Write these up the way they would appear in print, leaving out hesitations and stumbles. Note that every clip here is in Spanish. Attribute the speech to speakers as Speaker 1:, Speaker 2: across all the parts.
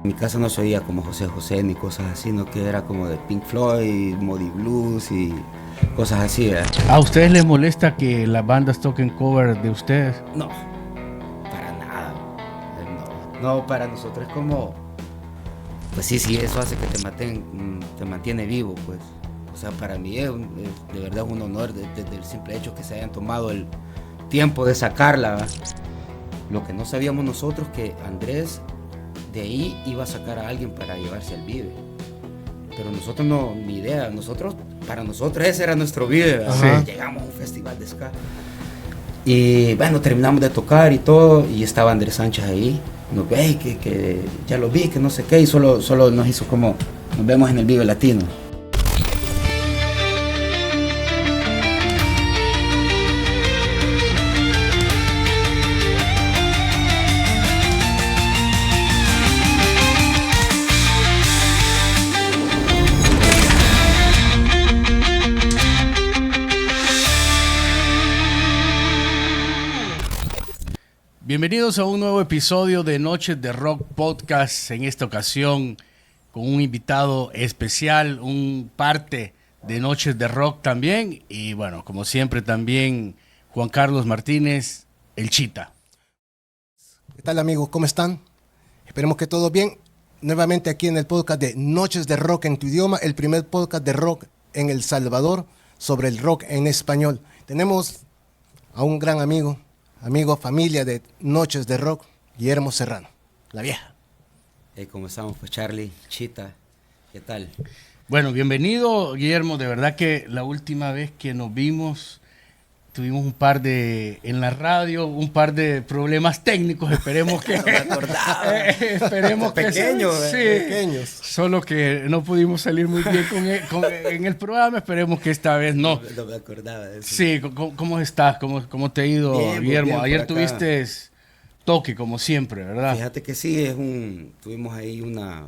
Speaker 1: mi casa no se oía como José José ni cosas así, no, que era como de Pink Floyd, Moody Blues y cosas así, ¿verdad?
Speaker 2: ¿A ustedes les molesta que las bandas toquen cover de ustedes?
Speaker 1: No, para nada. No, para nosotros es como, pues sí, eso hace que te mantiene vivo, pues. O sea, para mí de verdad es un honor desde el simple hecho que se hayan tomado el tiempo de sacarla, ¿verdad? Lo que no sabíamos nosotros que Andrés de ahí iba a sacar a alguien para llevarse al Vive. Pero nosotros no, ni idea. Para nosotros ese era nuestro Vive.
Speaker 2: Sí.
Speaker 1: Llegamos a un festival de ska. Y bueno, terminamos de tocar y todo. Y estaba Andrés Sánchez ahí. Nos ve que ya lo vi, que no sé qué. Y solo nos hizo como, nos vemos en el Vive Latino.
Speaker 2: Bienvenidos a un nuevo episodio de Noches de Rock Podcast. En esta ocasión con un invitado especial, un parte de Noches de Rock también. Y bueno, como siempre también Juan Carlos Martínez, el Chita.
Speaker 3: ¿Qué tal, amigos? ¿Cómo están? Esperemos que todo bien. Nuevamente aquí en el podcast de Noches de Rock en tu idioma, el primer podcast de rock en El Salvador sobre el rock en español. Tenemos a un gran amigo, familia de Noches de Rock, Guillermo Serrano, la vieja.
Speaker 1: ¿Cómo estamos? Pues Charlie, Chita, ¿qué tal?
Speaker 2: Bueno, bienvenido, Guillermo. De verdad que la última vez que nos vimos tuvimos en la radio, un par de problemas técnicos. Esperemos que...
Speaker 1: No me acordaba.
Speaker 2: Esperemos que...
Speaker 1: Pequeños.
Speaker 2: Sí,
Speaker 3: Pequeños.
Speaker 2: Solo que no pudimos salir muy bien en el programa. Esperemos que esta vez no.
Speaker 1: No me acordaba de eso.
Speaker 2: Sí, ¿cómo estás? ¿Cómo te ha ido,
Speaker 1: Bien,
Speaker 2: Guillermo?
Speaker 1: bien,
Speaker 2: Ayer
Speaker 1: por acá.
Speaker 2: tuviste toque, como siempre, ¿verdad?
Speaker 1: Fíjate que sí, tuvimos ahí una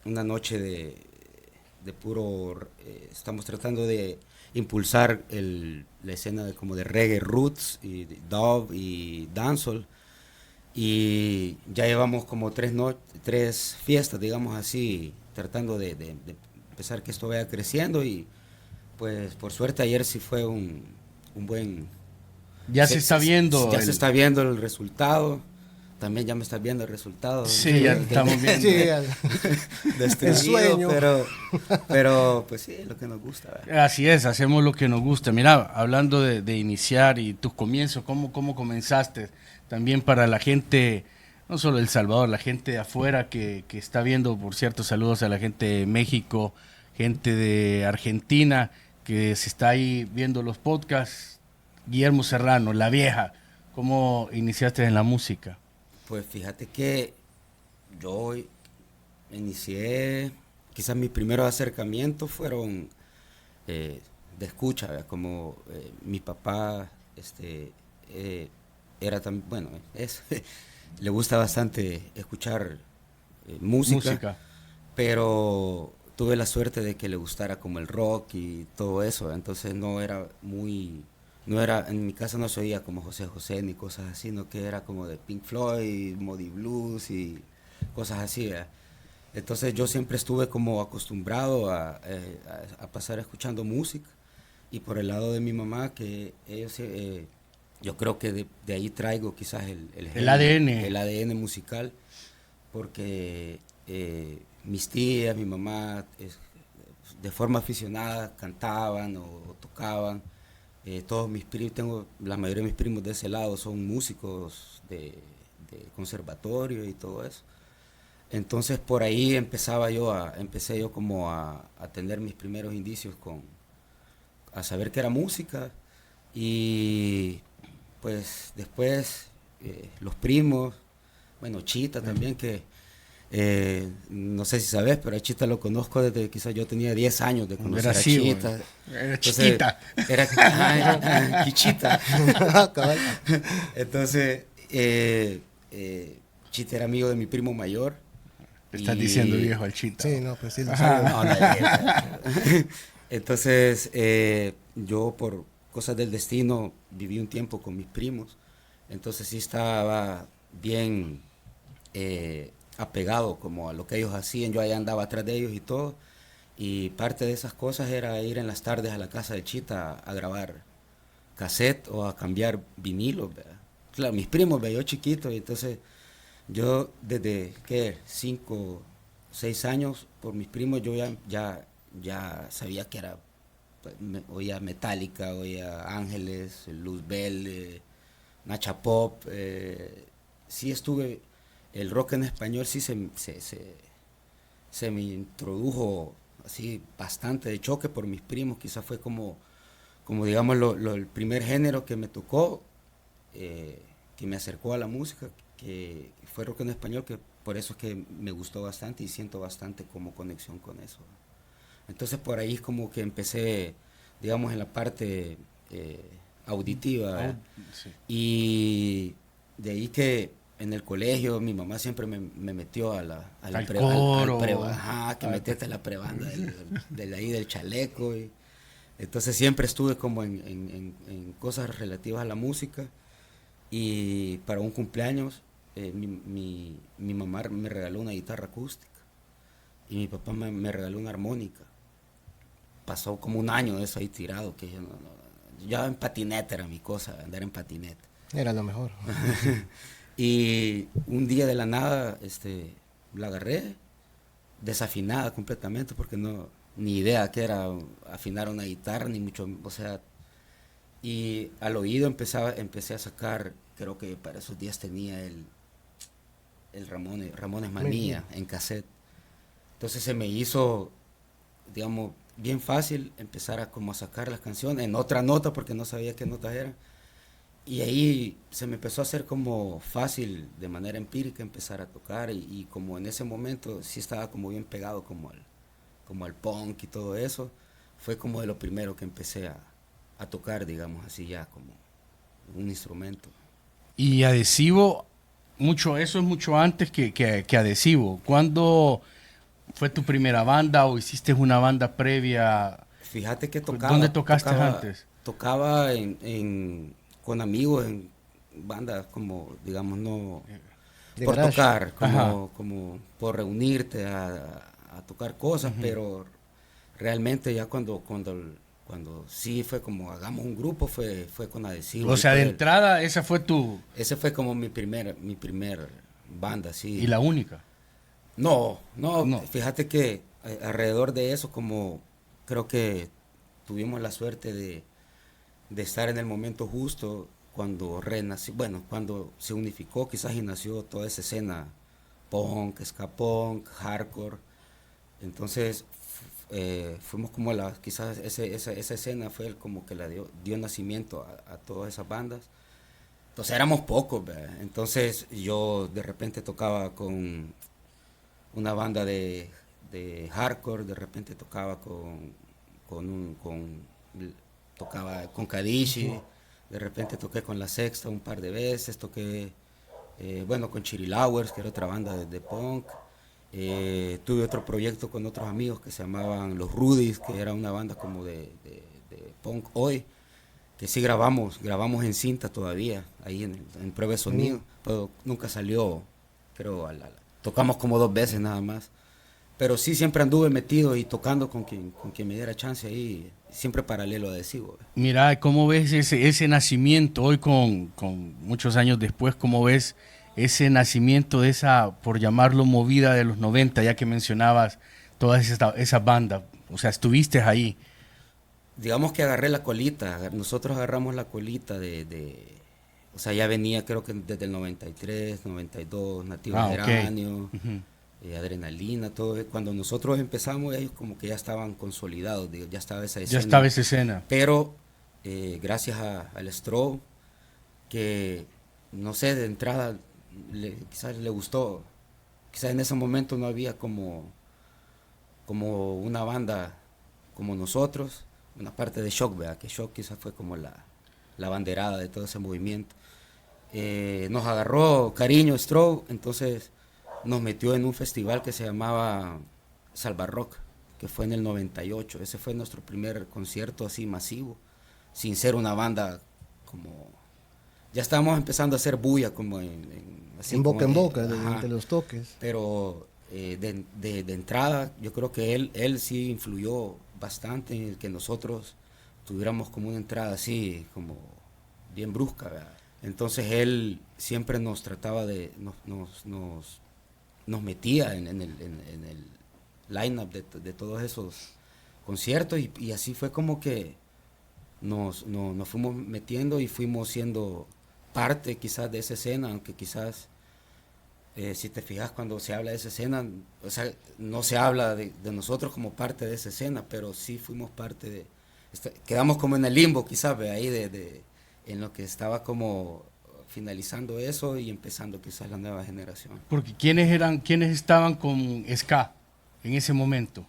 Speaker 1: noche de puro, estamos tratando de impulsar la escena como de reggae roots y de dub y dancehall, y ya llevamos como tres fiestas, digamos así, tratando de empezar que esto vaya creciendo, y pues por suerte ayer sí fue un buen...
Speaker 2: Ya se está viendo.
Speaker 1: Ya se está viendo el resultado. También ya me estás viendo el resultado.
Speaker 2: Sí, ya estamos viendo.
Speaker 3: Sí,
Speaker 1: El
Speaker 3: sueño.
Speaker 1: pero pues sí, lo que nos gusta. ¿Verdad?
Speaker 2: Así es, hacemos lo que nos gusta. Mira, hablando de iniciar y tus comienzos, ¿cómo comenzaste? También para la gente, no solo de El Salvador, la gente de afuera que está viendo, por cierto, saludos a la gente de México, gente de Argentina, que se está ahí viendo los podcasts. Guillermo Serrano, la vieja, ¿cómo iniciaste en la música?
Speaker 1: Pues fíjate que yo inicié, quizás mis primeros acercamientos fueron de escucha, ¿verdad? Como mi papá era tan, bueno, le gusta bastante escuchar música, pero tuve la suerte de que le gustara como el rock y todo eso, entonces en mi casa no se oía como José José ni cosas así, no, que era como de Pink Floyd, Moody Blues y cosas así, ¿verdad? Entonces yo siempre estuve como acostumbrado a pasar escuchando música, y por el lado de mi mamá, que ellos, yo creo que de ahí traigo quizás
Speaker 2: El ADN.
Speaker 1: El ADN musical, porque mis tías, mi mamá, de forma aficionada cantaban o tocaban. Todos mis primos, la mayoría de mis primos de ese lado son músicos de conservatorio y todo eso. Entonces por ahí empecé yo como a tener mis primeros indicios a saber qué era música, y pues después los primos, bueno, Chita también, que no sé si sabes, pero a Chita lo conozco desde quizás yo tenía 10 años de conocer a Chita.
Speaker 2: Era chiquita.
Speaker 1: Era Chichita. Entonces, Chita era amigo de mi primo mayor.
Speaker 2: Te estás diciendo viejo al Chita.
Speaker 3: Sí, no, pues sí, lo sabe.
Speaker 1: No. Entonces, yo por cosas del destino viví un tiempo con mis primos. Entonces sí estaba bien apegado como a lo que ellos hacían, yo allá andaba atrás de ellos y todo, y parte de esas cosas era ir en las tardes a la casa de Chita a grabar cassette o a cambiar vinilos, ¿verdad? Claro, mis primos, ¿verdad? Yo chiquito, y entonces yo desde, ¿qué? 5, 6 años, por mis primos, yo ya sabía que era, pues, oía Metallica, oía Ángeles, Luzbel, Nacha Pop, sí estuve, el rock en español sí se me introdujo así bastante de choque por mis primos, quizás fue como digamos el primer género que me tocó, que me acercó a la música, que fue rock en español, que por eso es que me gustó bastante y siento bastante como conexión con eso. Entonces por ahí es como que empecé, digamos, en la parte auditiva,
Speaker 2: Sí.
Speaker 1: y de ahí que en el colegio mi mamá siempre me metió a la
Speaker 2: Al coro.
Speaker 1: ajá, que metete a la prebanda de ahí del chaleco, y entonces siempre estuve como en cosas relativas a la música, y para un cumpleaños mi mamá me regaló una guitarra acústica y mi papá me regaló una armónica. Pasó como un año de eso ahí tirado, que yo en patineta era mi cosa, andar en patineta.
Speaker 3: Era lo mejor.
Speaker 1: Y un día de la nada la agarré desafinada completamente, porque no, ni idea que era afinar una guitarra, ni mucho, o sea, y al oído empecé a sacar, creo que para esos días tenía el Ramones Manía en cassette. Entonces se me hizo, digamos, bien fácil empezar a como a sacar las canciones en otra nota, porque no sabía qué notas eran. Y ahí se me empezó a hacer como fácil, de manera empírica, empezar a tocar, y como en ese momento sí estaba como bien pegado como al punk y todo eso, fue como de lo primero que empecé a tocar, digamos así, ya como un instrumento.
Speaker 2: Y Adhesivo, eso es mucho antes que Adhesivo. ¿Cuándo fue tu primera banda o hiciste una banda previa?
Speaker 1: Fíjate que tocaba.
Speaker 2: ¿Dónde tocaste antes?
Speaker 1: Tocaba con amigos en bandas como, digamos, no
Speaker 3: De
Speaker 1: por
Speaker 3: garage.
Speaker 1: tocar,
Speaker 2: Ajá.
Speaker 1: como por reunirte a tocar cosas, pero realmente ya cuando sí fue como hagamos un grupo, fue con Adhesivo.
Speaker 2: O
Speaker 1: y
Speaker 2: sea,
Speaker 1: fue
Speaker 2: de entrada esa fue tu...
Speaker 1: ese fue como mi primer banda, sí.
Speaker 2: Y la única.
Speaker 1: No,
Speaker 2: No.
Speaker 1: fíjate que alrededor de eso, como creo que tuvimos la suerte de estar en el momento justo cuando renació, bueno, cuando se unificó quizás y nació toda esa escena punk, ska punk, hardcore. Entonces fuimos como quizás esa escena fue como que dio nacimiento a todas esas bandas. Entonces éramos pocos, ¿verdad? Entonces yo de repente tocaba con una banda de hardcore, de repente tocaba tocaba con Kadishi, de repente toqué con La Sexta un par de veces, toqué bueno, con Chirilowers, que era otra banda de punk. Tuve otro proyecto con otros amigos que se llamaban Los Rudis, que era una banda como de punk hoy, que sí grabamos en cinta todavía, ahí en prueba de sonido, pero nunca salió, creo, tocamos como 2 veces nada más. Pero sí siempre anduve metido y tocando con quien me diera chance ahí, siempre paralelo a Adhesivo.
Speaker 2: Mira, ¿cómo ves ese nacimiento hoy con muchos años después? ¿Cómo ves ese nacimiento de esa, por llamarlo, movida de los 90, ya que mencionabas todas esas bandas? O sea, estuviste ahí.
Speaker 1: Digamos que agarré la colita, nosotros agarramos la colita o sea, ya venía creo que desde el 93, 92, Nativo Geranio,
Speaker 2: Ujú.
Speaker 1: Adrenalina, todo. Cuando nosotros empezamos, ellos como que ya estaban consolidados, ya estaba esa escena.
Speaker 2: Ya estaba esa escena.
Speaker 1: Pero gracias al Stroh, que no sé, de entrada quizás le gustó, quizás en ese momento no había como una banda como nosotros, una parte de Shock, ¿verdad? Que Shock quizás fue como la banderada de todo ese movimiento. Nos agarró cariño Stroh, entonces nos metió en un festival que se llamaba Salvarrock, que fue en el 98. Ese fue nuestro primer concierto así masivo, sin ser una banda como ya estábamos empezando a hacer bulla como así
Speaker 3: en
Speaker 1: como
Speaker 3: boca en boca,
Speaker 1: ajá.
Speaker 3: entre los toques.
Speaker 1: Pero de entrada, yo creo que él sí influyó bastante en el que nosotros tuviéramos como una entrada así, como bien brusca, ¿verdad? Entonces él siempre nos trataba de, nos metía en el line-up de todos esos conciertos y así fue como que nos fuimos metiendo y fuimos siendo parte quizás de esa escena, aunque quizás si te fijas cuando se habla de esa escena, o sea, no se habla de nosotros como parte de esa escena, pero sí fuimos parte de, quedamos como en el limbo quizás, ahí en lo que estaba como finalizando eso y empezando quizás la nueva generación.
Speaker 2: Porque ¿quiénes estaban con ska en ese momento?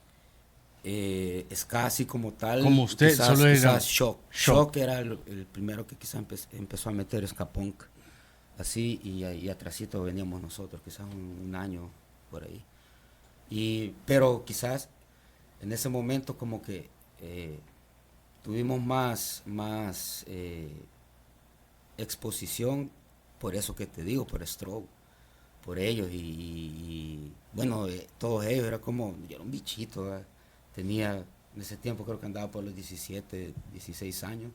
Speaker 1: Ska así como tal,
Speaker 2: Como usted,
Speaker 1: quizás,
Speaker 2: solo era
Speaker 1: quizás Shock era el primero que quizás empezó a meter ska punk, así, y atrásito veníamos nosotros, quizás un año por ahí. Pero quizás en ese momento como que tuvimos más exposición, por eso que te digo, por Strobe, por ellos, y bueno, todos ellos, era como, yo era un bichito, ¿verdad? Tenía, en ese tiempo creo que andaba por los 17, 16 años.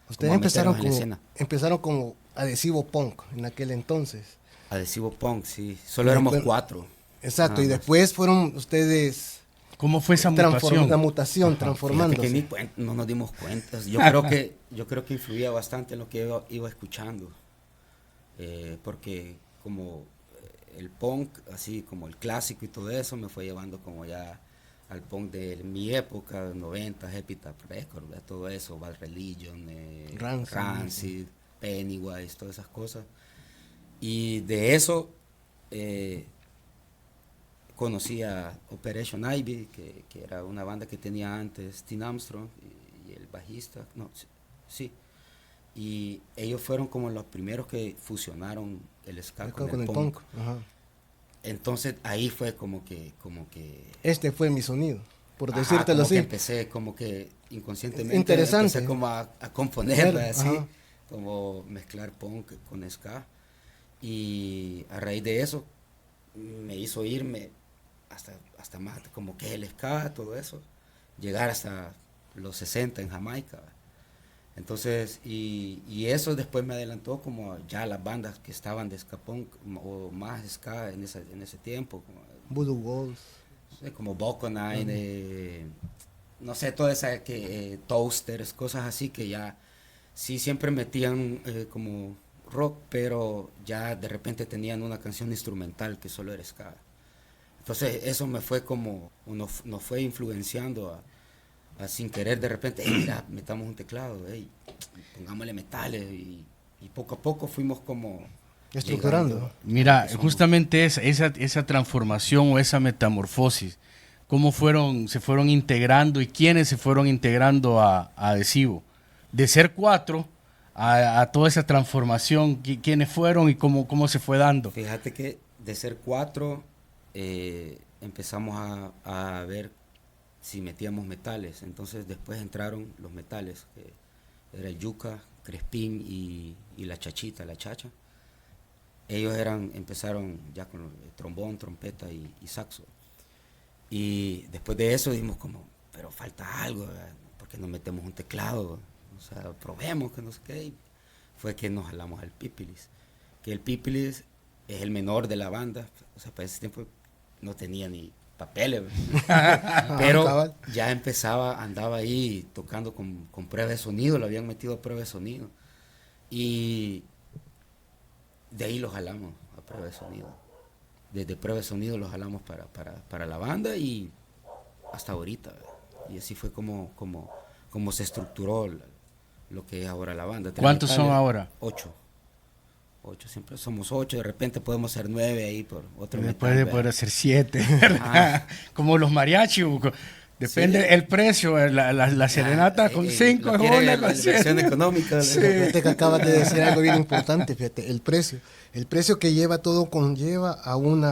Speaker 3: Ustedes empezaron como adhesivo punk en aquel entonces.
Speaker 1: Adhesivo punk, sí, solo éramos 4.
Speaker 3: Exacto, y
Speaker 1: Nada más.
Speaker 3: después fueron ustedes...
Speaker 2: ¿Cómo fue esa mutación?
Speaker 3: La mutación,
Speaker 1: Ajá,
Speaker 3: transformándose.
Speaker 1: fíjate que no nos dimos cuenta. Yo creo que influía bastante en lo que iba escuchando. Porque como el punk, así como el clásico y todo eso, me fue llevando como ya al punk de mi época, 90, Epitaph Records, todo eso, Bad Religion, Rancid, Pennywise, todas esas cosas. Y de eso conocí a Operation Ivy, que era una banda que tenía antes Tim Armstrong y el bajista, no, sí. Y ellos fueron como los primeros que fusionaron el ska con el punk.
Speaker 3: Ajá.
Speaker 1: Entonces ahí fue como que
Speaker 3: este fue mi sonido, por
Speaker 1: ajá,
Speaker 3: decírtelo
Speaker 1: como
Speaker 3: así.
Speaker 1: que empecé como que inconscientemente
Speaker 3: Interesante.
Speaker 1: empecé como a componer así,
Speaker 3: ajá,
Speaker 1: como mezclar punk con ska. Y a raíz de eso me hizo irme hasta más como que el ska, todo eso, llegar hasta los 60 en Jamaica. Entonces, y eso después me adelantó como ya las bandas que estaban de ska punk o más ska en ese tiempo, como
Speaker 3: Voodoo Walls.
Speaker 1: como Bokonine, no sé, toda esa Toasters, cosas así que ya sí siempre metían como rock, pero ya de repente tenían una canción instrumental que solo era ska. Entonces eso me fue como, nos fue influenciando a sin querer de repente, mira, metamos un teclado, pongámosle metales y poco a poco fuimos como
Speaker 3: estructurando.
Speaker 2: Mira, justamente esa transformación o esa metamorfosis, ¿cómo se fueron integrando y quiénes se fueron integrando a Adhesivo? De ser 4 a toda esa transformación, ¿quiénes fueron y cómo se fue dando?
Speaker 1: Fíjate que de ser 4 empezamos a ver si metíamos metales, entonces después entraron los metales, que era el yuca, crespín y la chachita, la chacha. Ellos empezaron ya con el trombón, trompeta y saxo. Y después de eso dijimos como, pero falta algo, ¿verdad? Porque nos metemos un teclado, o sea, probemos, que no sé qué. Y fue que nos jalamos al Pipilis, que el Pipilis es el menor de la banda, o sea, para ese tiempo no tenía ni papeles, pero ya andaba ahí tocando con prueba de sonido, lo habían metido a prueba de sonido y de ahí lo jalamos a prueba de sonido, desde prueba de sonido lo jalamos para la banda y hasta ahorita, ¿verdad? Y así fue como se estructuró lo que es ahora la banda.
Speaker 2: ¿Cuántos son ahora?
Speaker 1: 8, siempre somos 8, de repente podemos ser 9 ahí por otro metal.
Speaker 2: Puede poder ser 7, como los mariachi, depende el precio, la serenata con 5 es una, con 7.
Speaker 1: económica.
Speaker 3: Sí. Fíjate que acabas de decir algo bien importante, fíjate, el precio que lleva todo conlleva a un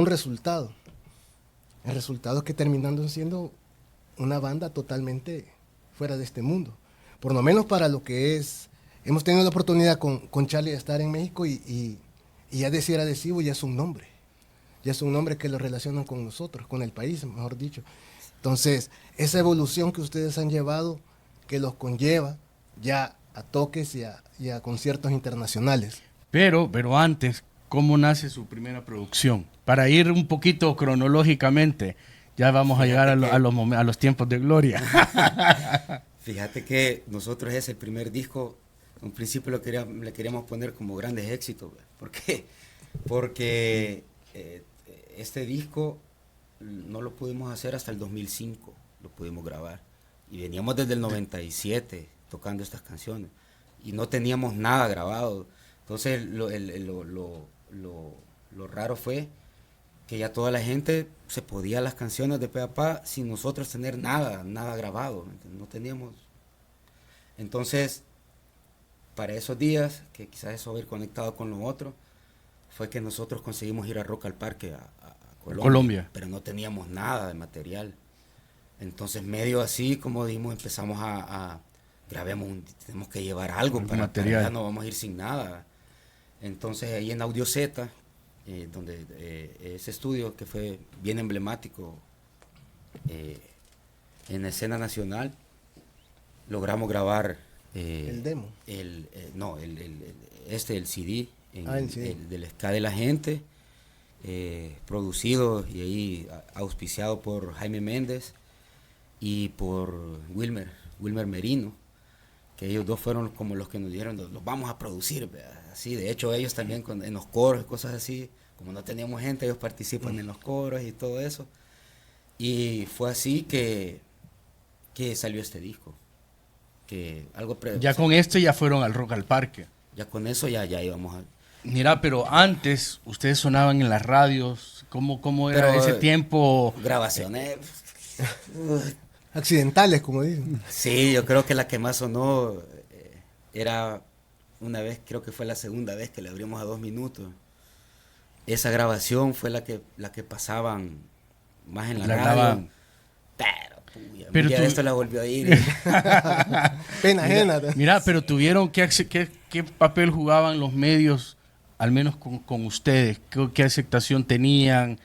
Speaker 3: resultado. El resultado es que terminando siendo una banda totalmente fuera de este mundo, por lo menos para lo que es hemos tenido la oportunidad con Charlie de estar en México y ya decir adhesivo ya es un nombre. Ya es un nombre que lo relacionan con nosotros, con el país, mejor dicho. Entonces, esa evolución que ustedes han llevado, que los conlleva ya a toques y a conciertos internacionales.
Speaker 2: Pero antes, ¿cómo nace su primera producción? Para ir un poquito cronológicamente, ya vamos a llegar a los tiempos de gloria.
Speaker 1: Fíjate que nosotros ese primer disco, en un principio le queríamos poner como grandes éxitos. ¿Por qué? Porque este disco no lo pudimos hacer hasta el 2005, lo pudimos grabar. Y veníamos desde el 97 tocando estas canciones y no teníamos nada grabado. Entonces lo raro fue que ya toda la gente se podía las canciones de pe a pa sin nosotros tener nada grabado, no teníamos. Entonces, para esos días, que quizás eso haber conectado con lo otro, fue que nosotros conseguimos ir a Rock al Parque a Colombia, pero no teníamos nada de material. Entonces, medio así, como dijimos, empezamos tenemos que llevar algo para ya no vamos a ir sin nada. Entonces, ahí en Audio Z, donde ese estudio que fue bien emblemático en la escena nacional, logramos grabar
Speaker 3: el demo.
Speaker 1: El CD,
Speaker 3: el CD.
Speaker 1: Del ska de la gente, producido y ahí auspiciado por Jaime Méndez y por Wilmer Merino, que ellos dos fueron como los que nos dijeron, los vamos a producir, así. De hecho, ellos también en los coros y cosas así, como no teníamos gente, ellos participan en los coros y todo eso. Y fue así que salió este disco.
Speaker 2: Con esto ya fueron al Rock al Parque.
Speaker 1: Ya con eso ya íbamos a...
Speaker 2: Mira, pero antes ustedes sonaban en las radios. ¿Cómo era ese tiempo?
Speaker 1: Grabaciones...
Speaker 3: accidentales, como dicen.
Speaker 1: Sí, yo creo que la que más sonó era una vez, creo que fue la segunda vez que le abrimos a 2 minutos. Esa grabación fue la que pasaban más en la radio.
Speaker 2: Grababan.
Speaker 1: Pero ya esto la volvió a ir.
Speaker 3: Pena ajena.
Speaker 2: Mira, pero tuvieron ¿qué papel jugaban los medios, al menos con ustedes? ¿Qué aceptación tenían?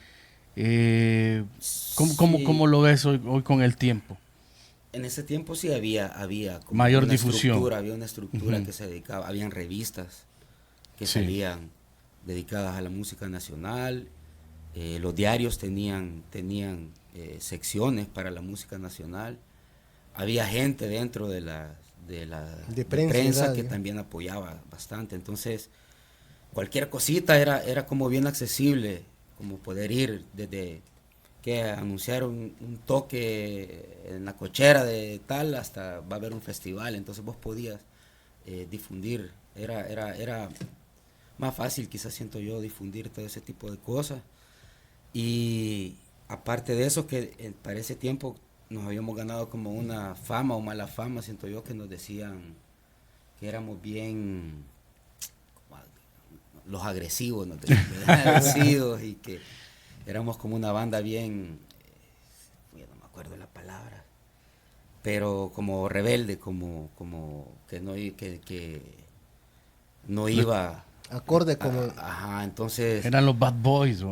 Speaker 2: ¿Cómo lo ves hoy con el tiempo?
Speaker 1: En ese tiempo sí había como
Speaker 2: mayor
Speaker 1: una
Speaker 2: difusión.
Speaker 1: Había una estructura que se dedicaba, habían revistas que salían dedicadas a la música nacional, los diarios tenían secciones para la música nacional, había gente dentro de la prensa que también apoyaba bastante. Entonces cualquier cosita era como bien accesible, como poder ir desde que anunciar un toque en la cochera de tal hasta va a haber un festival. Entonces vos podías difundir, era más fácil, quizás siento yo, difundir todo ese tipo de cosas. Y aparte de eso, que para ese tiempo nos habíamos ganado como una fama o mala fama, siento yo, que nos decían que éramos bien los agresivos, nos decían, agresivos, y que éramos como una banda bien, no me acuerdo la palabra, pero como rebelde, como que no iba
Speaker 3: acorde como...
Speaker 1: Ajá, entonces...
Speaker 2: Eran los Bad Boys.
Speaker 1: Sí,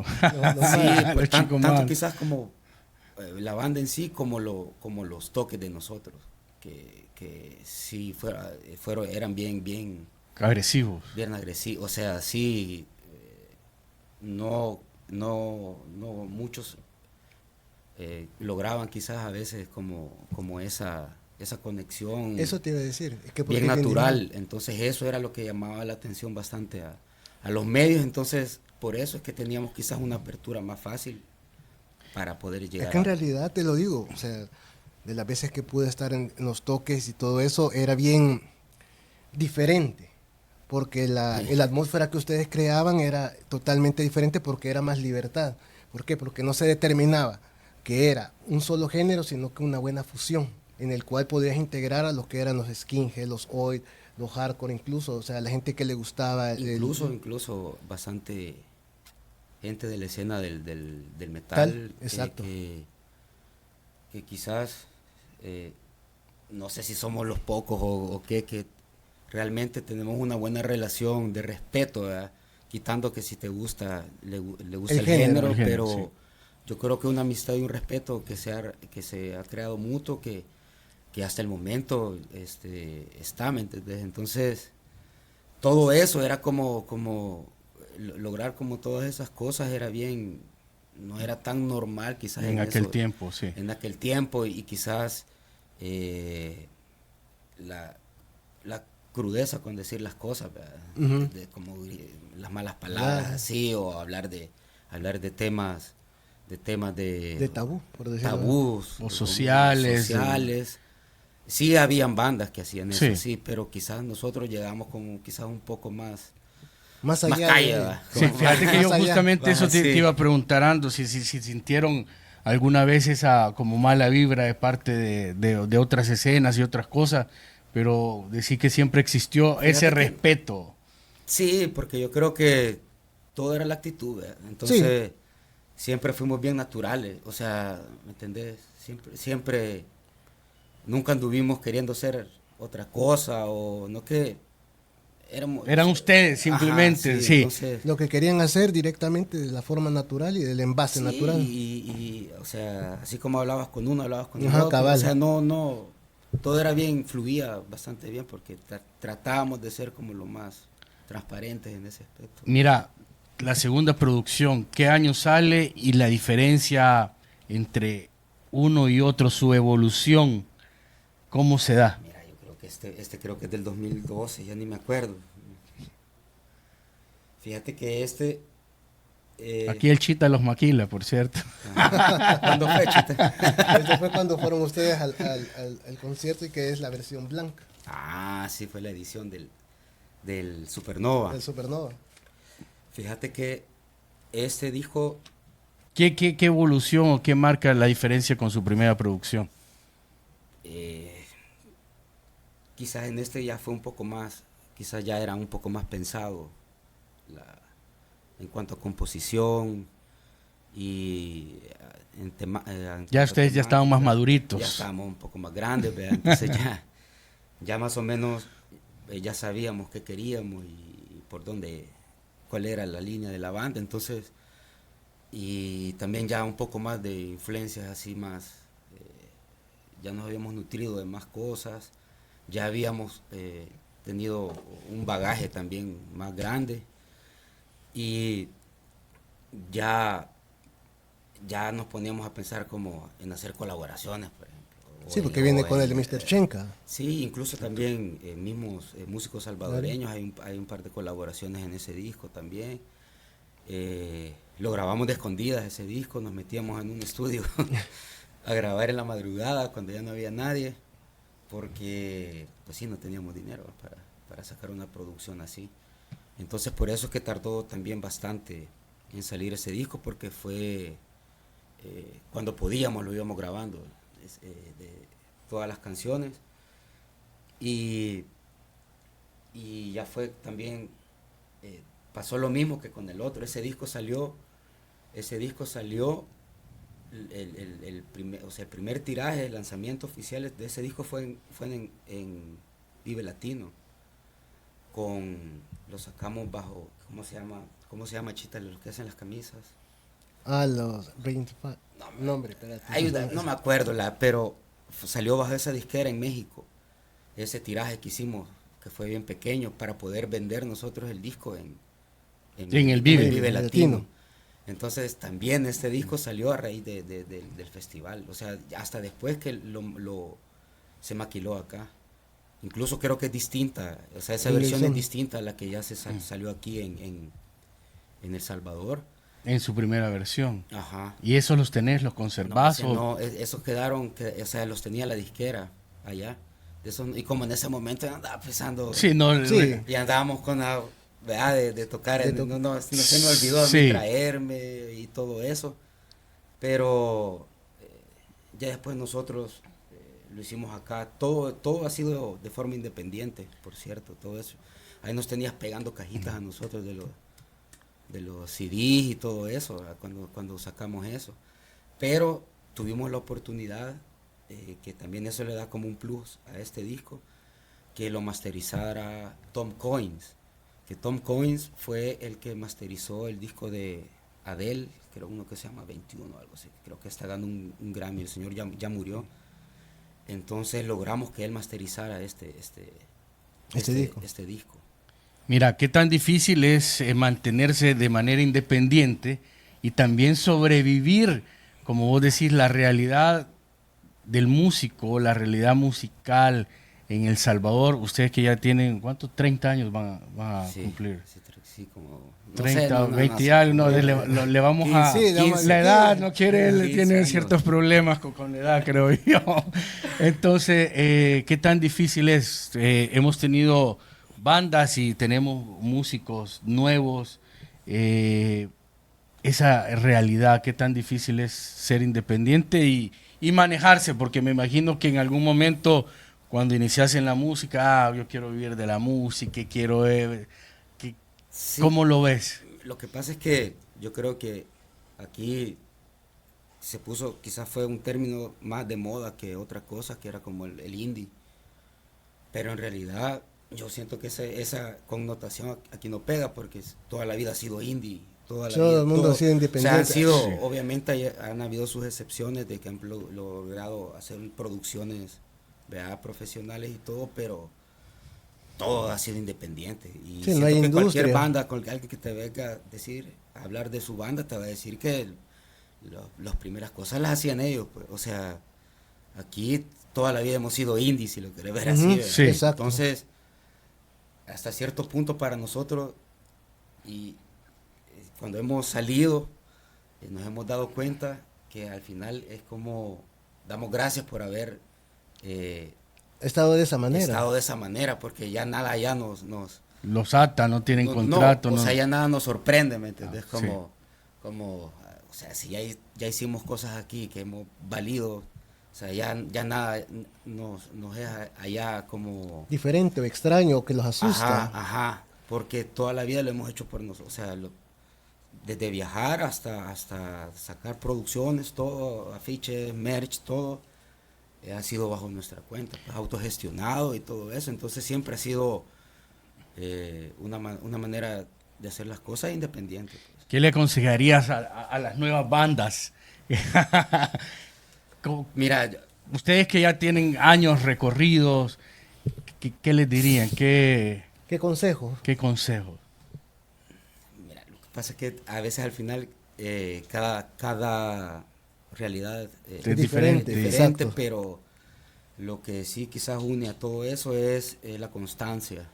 Speaker 1: pues tanto quizás como la banda en sí, como los toques de nosotros, que sí eran bien
Speaker 2: agresivos.
Speaker 1: Bien agresivos, o sea, sí, no muchos lograban quizás a veces como esa conexión.
Speaker 3: Eso te iba a decir. Es que
Speaker 1: bien natural. Entonces eso era lo que llamaba la atención bastante a los medios. Entonces por eso es que teníamos quizás una apertura más fácil para poder llegar.
Speaker 3: Es que en realidad te lo digo, o sea, de las veces que pude estar en los toques y todo eso, era bien diferente. Porque la atmósfera que ustedes creaban era totalmente diferente porque era más libertad. ¿Por qué? Porque no se determinaba que era un solo género, sino que una buena fusión, en el cual podías integrar a los que eran los skinhead, los oi, los hardcore, incluso, o sea, la gente que le gustaba.
Speaker 1: Incluso bastante gente de la escena del metal.
Speaker 3: Exacto.
Speaker 1: Que quizás, no sé si somos los pocos o qué, que realmente tenemos una buena relación de respeto, ¿verdad? Quitando que si te gusta, le gusta el género, pero
Speaker 2: sí.
Speaker 1: yo creo que una amistad y un respeto que se ha creado mutuo, que hasta el momento está, ¿me entendés? Entonces, todo eso era como lograr como todas esas cosas era bien, no era tan normal quizás
Speaker 2: En aquel tiempo, sí.
Speaker 1: en aquel tiempo, y quizás la crudeza con decir las cosas,
Speaker 3: Ujú.
Speaker 1: como las malas palabras,
Speaker 3: Claro.
Speaker 1: así, o hablar de temas
Speaker 3: De tabú, por decirlo.
Speaker 1: tabús
Speaker 2: O sociales.
Speaker 1: sociales. Sí habían bandas que hacían eso,
Speaker 2: Sí.
Speaker 1: sí, pero quizás nosotros llegamos como quizás un poco más
Speaker 3: Más
Speaker 1: más
Speaker 3: allá
Speaker 1: calle,
Speaker 3: de...
Speaker 1: ¿verdad?
Speaker 2: Sí,
Speaker 1: Como
Speaker 2: fíjate que yo
Speaker 3: Más allá.
Speaker 2: justamente eso te
Speaker 1: Sí.
Speaker 2: iba preguntando, si sintieron alguna vez esa como mala vibra de parte de otras escenas y otras cosas, pero decir que siempre existió
Speaker 1: Fíjate
Speaker 2: ese
Speaker 1: que-
Speaker 2: respeto.
Speaker 1: Sí, porque yo creo que todo era la actitud, ¿verdad? Entonces, siempre fuimos bien naturales, o sea, ¿me entendés? Siempre, nunca anduvimos queriendo ser otra cosa, o no que éramos...
Speaker 2: Eran ustedes
Speaker 1: Ajá,
Speaker 2: simplemente, sí.
Speaker 1: entonces...
Speaker 3: Lo que querían hacer directamente de la forma natural y del envase
Speaker 1: Sí,
Speaker 3: natural.
Speaker 1: o sea, así como hablabas con uno, hablabas con el
Speaker 3: Ajá,
Speaker 1: otro,
Speaker 3: cabal.
Speaker 1: o sea, no, todo era bien, fluía bastante bien, porque tratábamos de ser como lo más transparentes en ese aspecto.
Speaker 2: Mira, la segunda producción, ¿qué año sale y la diferencia entre uno y otro, su evolución, cómo se da?
Speaker 1: Mira, yo creo que creo que es del 2012, ya ni me acuerdo. Fíjate que
Speaker 2: Aquí el Chita los maquila, por cierto.
Speaker 1: ¿cuándo fue, Chita?
Speaker 3: Este fue cuando fueron ustedes al concierto y que es la versión blanca
Speaker 1: Ah, sí, fue la edición del Supernova.
Speaker 3: del Supernova.
Speaker 1: Fíjate que este disco,
Speaker 2: ¿Qué evolución o qué marca la diferencia con su primera producción?
Speaker 1: quizás en este ya fue un poco más, quizás ya era un poco más pensado en cuanto a composición y en
Speaker 2: Ya
Speaker 1: cuanto a
Speaker 2: ustedes ya estaban más
Speaker 1: temática.
Speaker 2: maduritos.
Speaker 1: Ya estábamos un poco más grandes, ¿verdad? Entonces ya más o menos ya sabíamos qué queríamos y cuál era la línea de la banda. Entonces, y también ya un poco más de influencias así más, ya nos habíamos nutrido de más cosas, ya habíamos tenido un bagaje también más grande, y ya nos poníamos a pensar como en hacer colaboraciones, por ejemplo.
Speaker 3: Sí, porque viene con el Mr. Chenka.
Speaker 1: Sí, incluso también mismos músicos salvadoreños, hay un par de colaboraciones en ese disco también. Lo grabamos de escondidas ese disco, nos metíamos en un estudio a grabar en la madrugada cuando ya no había nadie, porque pues sí, no teníamos dinero para sacar una producción así. Entonces por eso es que tardó también bastante en salir ese disco, porque fue cuando podíamos lo íbamos grabando, de todas las canciones, y ya fue también, pasó lo mismo que con el otro. Ese disco salió el primer tiraje, el lanzamiento oficial de ese disco fue en Vive Latino. Lo sacamos bajo, ¿cómo se llama, Chita, los que hacen las camisas?
Speaker 3: Los 25. No, hombre, espérate.
Speaker 1: No me acuerdo, pero salió bajo esa disquera en México. Ese tiraje que hicimos, que fue bien pequeño, para poder vender nosotros el disco en
Speaker 2: el Vive.
Speaker 1: Vive
Speaker 3: Latino.
Speaker 1: Latino. Entonces también este disco salió a raíz del festival, o sea, hasta después que se maquiló acá. Incluso creo que es distinta, o sea, esa versión es distinta a la que ya salió aquí en El Salvador.
Speaker 2: En su primera versión.
Speaker 1: Ajá.
Speaker 2: ¿Y esos los tenés, los conservás?
Speaker 1: No, esos quedaron, o sea, los tenía la disquera allá. Y como en ese momento andaba pensando,
Speaker 2: Sí,
Speaker 3: Sí.
Speaker 1: y andábamos con la, ¿verdad? De tocar, no se me olvidó a mí
Speaker 2: Sí.
Speaker 1: traerme y todo eso, pero ya después nosotros lo hicimos acá. Todo ha sido de forma independiente, por cierto, todo eso. Ahí nos tenías pegando cajitas a nosotros de los CDs y todo eso, cuando sacamos eso. Pero tuvimos la oportunidad, que también eso le da como un plus a este disco, que lo masterizara Tom Coins, que Tom Coins fue el que masterizó el disco de Adele, creo uno que se llama 21 o algo así, creo que está dando un Grammy, el señor ya murió. Entonces logramos que él masterizara este disco.
Speaker 2: Mira, qué tan difícil es mantenerse de manera independiente y también sobrevivir, como vos decís, la realidad del músico, la realidad musical en El Salvador. Ustedes que ya tienen, ¿cuántos? 30 años van a cumplir.
Speaker 1: Sí, como...
Speaker 2: 30 o 20 y algo, le vamos 15, a... 15, la edad no quiere, él tiene años. Ciertos problemas con la edad, creo yo. Entonces, ¿qué tan difícil es? Hemos tenido bandas y tenemos músicos nuevos. Esa realidad, ¿qué tan difícil es ser independiente y manejarse? Porque me imagino que en algún momento, cuando inicias en la música, yo quiero vivir de la música, quiero... Sí. ¿Cómo lo ves?
Speaker 1: Lo que pasa es que yo creo que aquí se puso, quizás fue un término más de moda que otra cosa, que era como el indie. Pero en realidad yo siento que esa connotación aquí no pega, porque toda la vida ha sido indie.
Speaker 3: Todo el mundo ha sido independiente.
Speaker 1: O sea, obviamente han habido sus excepciones de que han logrado hacer producciones, ¿verdad?, profesionales y todo, pero todo ha sido independiente. Y
Speaker 3: sí, no hay
Speaker 1: que
Speaker 3: industria.
Speaker 1: Cualquier banda, alguien que te venga a hablar de su banda, te va a decir que las primeras cosas las hacían ellos. Pues. O sea, aquí toda la vida hemos sido indies, si lo querés ver así.
Speaker 2: Sí,
Speaker 3: exacto.
Speaker 1: Entonces, hasta cierto punto para nosotros, y cuando hemos salido, nos hemos dado cuenta que al final es como damos gracias por haber
Speaker 3: estado de esa manera,
Speaker 1: porque ya nada ya nos
Speaker 2: los ata, no tienen contrato.
Speaker 1: O sea, ya nada nos sorprende, ¿me entendés? O sea, si ya hicimos cosas aquí que hemos valido, o sea, ya nada nos es allá como...
Speaker 3: diferente o extraño, que los asusta.
Speaker 1: Ajá, porque toda la vida lo hemos hecho por nosotros, o sea, desde viajar hasta sacar producciones, todo, afiches, merch, todo, ha sido bajo nuestra cuenta, pues, autogestionado y todo eso. Entonces siempre ha sido una manera de hacer las cosas independientes. Pues.
Speaker 2: ¿Qué le aconsejarías a las nuevas bandas?
Speaker 1: Mira,
Speaker 2: ustedes que ya tienen años recorridos, ¿qué les dirían? ¿Qué
Speaker 3: consejos?
Speaker 2: ¿Qué consejos?
Speaker 1: Mira, lo que pasa es que a veces al final cada realidad
Speaker 3: es diferente,
Speaker 1: pero lo que sí quizás une a todo eso es la constancia,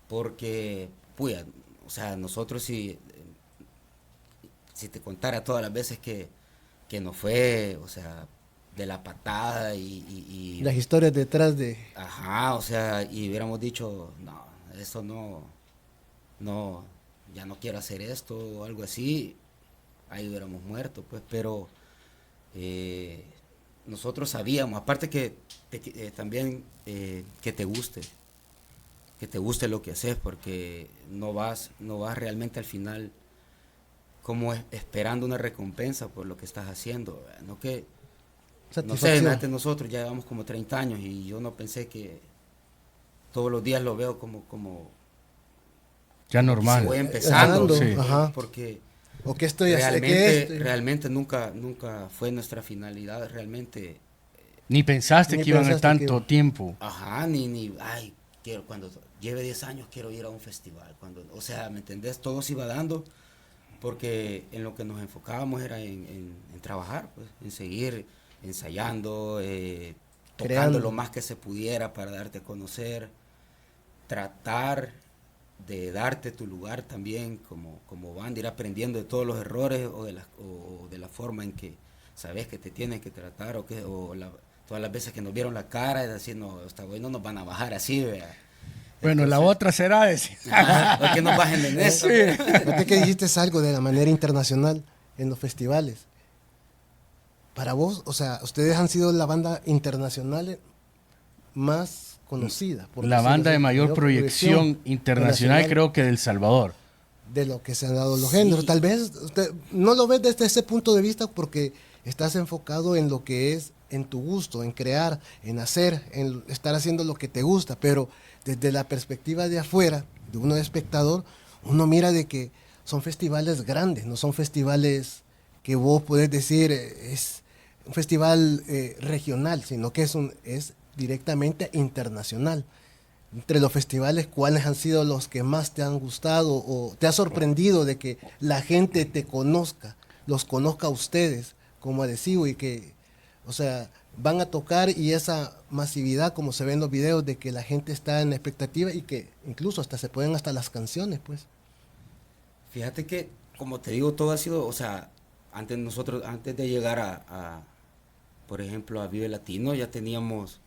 Speaker 1: porque puya, o sea, nosotros si te contara todas las veces que nos fue, o sea, de la patada y
Speaker 3: las historias detrás de...
Speaker 1: Ajá, o sea, y hubiéramos dicho, no, eso no, ya no quiero hacer esto o algo así, ahí hubiéramos muerto, pues, pero nosotros sabíamos, aparte que también que te guste lo que haces, porque no vas realmente al final como esperando una recompensa por lo que estás haciendo, no que, no sé, antes nosotros ya llevamos como 30 años y yo no pensé que todos los días lo veo como
Speaker 2: ya normal.
Speaker 1: Si voy empezando,
Speaker 3: sí.
Speaker 1: Porque
Speaker 3: ¿o qué estoy
Speaker 1: realmente nunca fue nuestra finalidad, realmente.
Speaker 2: Ni pensaste que iban a tanto tiempo.
Speaker 1: Ajá, ay, cuando lleve 10 años quiero ir a un festival. O sea, ¿me entendés? Todo se iba dando porque en lo que nos enfocábamos era en trabajar, pues, en seguir ensayando, tocando lo más que se pudiera para darte a conocer, tratar de darte tu lugar también como banda, ir aprendiendo de todos los errores o de la forma en que sabes que te tienen que tratar todas las veces que nos vieron la cara, es decir, no, esta güey no nos van a bajar así, ¿verdad?
Speaker 2: Bueno, entonces, la otra será decir.
Speaker 1: ¿Por qué nos bajen en eso?
Speaker 3: Sí. Fíjate que dijiste algo de la manera internacional en los festivales. Para vos, o sea, ustedes han sido la banda internacional más conocida.
Speaker 2: La banda de mayor proyección internacional, creo que de El Salvador.
Speaker 3: De lo que se han dado los géneros. Tal vez usted no lo ves desde ese punto de vista porque estás enfocado en lo que es en tu gusto, en crear, en hacer, en estar haciendo lo que te gusta, pero desde la perspectiva de afuera, de uno de espectador, uno mira de que son festivales grandes, no son festivales que vos podés decir es un festival regional, sino que es directamente internacional. Entre los festivales, ¿cuáles han sido los que más te han gustado o te ha sorprendido de que la gente te conozca, los conozca a ustedes como adhesivo y que, o sea, van a tocar y esa masividad, como se ve en los videos, de que la gente está en la expectativa y que incluso hasta se pueden hasta las canciones, pues?
Speaker 1: Fíjate que, como te digo, todo ha sido, o sea, antes de llegar por ejemplo, a Vive Latino, ya teníamos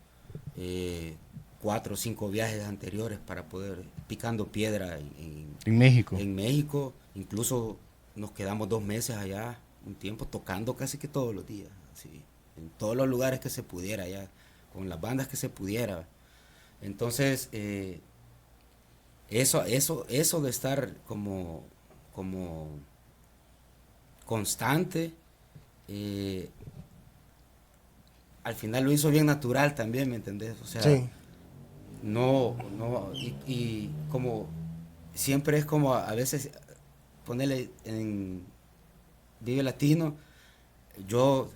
Speaker 1: 4 o 5 viajes anteriores para poder picando piedra
Speaker 2: En México.
Speaker 1: En México, incluso nos quedamos 2 meses allá, un tiempo tocando casi que todos los días, así, en todos los lugares que se pudiera allá, con las bandas que se pudiera. Entonces, eso de estar como constante, al final lo hizo bien natural también, ¿me entendés? O sea,
Speaker 3: Sí.
Speaker 1: y como siempre es como a veces ponerle en Vive Latino, yo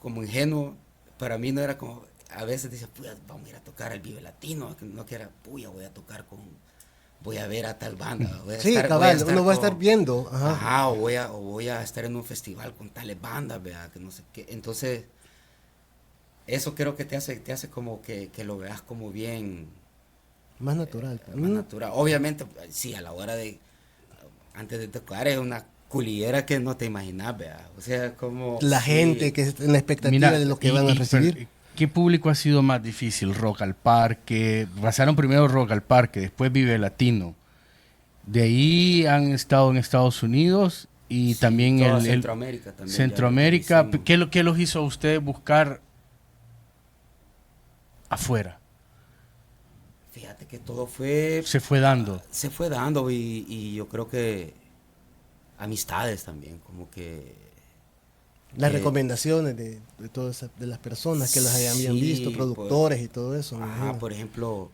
Speaker 1: como ingenuo, para mí no era como, a veces decía, puya, vamos a ir a tocar al Vive Latino, no que era, puya, voy a ver a tal banda,
Speaker 3: Sí, cabal, uno va a estar viendo.
Speaker 1: Ajá, o voy a estar en un festival con tales bandas, vea, que no sé qué. Entonces, eso creo que te hace como que lo veas como bien
Speaker 3: Más natural.
Speaker 1: más natural. Obviamente, sí, a la hora antes de tocar es una culillera que no te imaginas, vea. O sea, como
Speaker 3: La
Speaker 1: sí,
Speaker 3: gente que está en la expectativa
Speaker 2: Mira,
Speaker 3: de lo que van a recibir.
Speaker 2: ¿qué público ha sido más difícil? Rock al Parque. Pasaron primero Rock al Parque, después Vive Latino. De ahí han estado en Estados Unidos y
Speaker 1: sí,
Speaker 2: también
Speaker 1: toda Centroamérica también.
Speaker 2: Centroamérica.
Speaker 1: Ya lo
Speaker 2: ¿Qué los hizo a ustedes buscar afuera?
Speaker 1: Fíjate que todo
Speaker 2: Se fue dando.
Speaker 1: se fue dando y yo creo que amistades también, como que
Speaker 3: Las recomendaciones de todas de las personas que las habían
Speaker 1: sí,
Speaker 3: visto, productores y todo eso. me
Speaker 1: ajá,
Speaker 3: imagino.
Speaker 1: por ejemplo,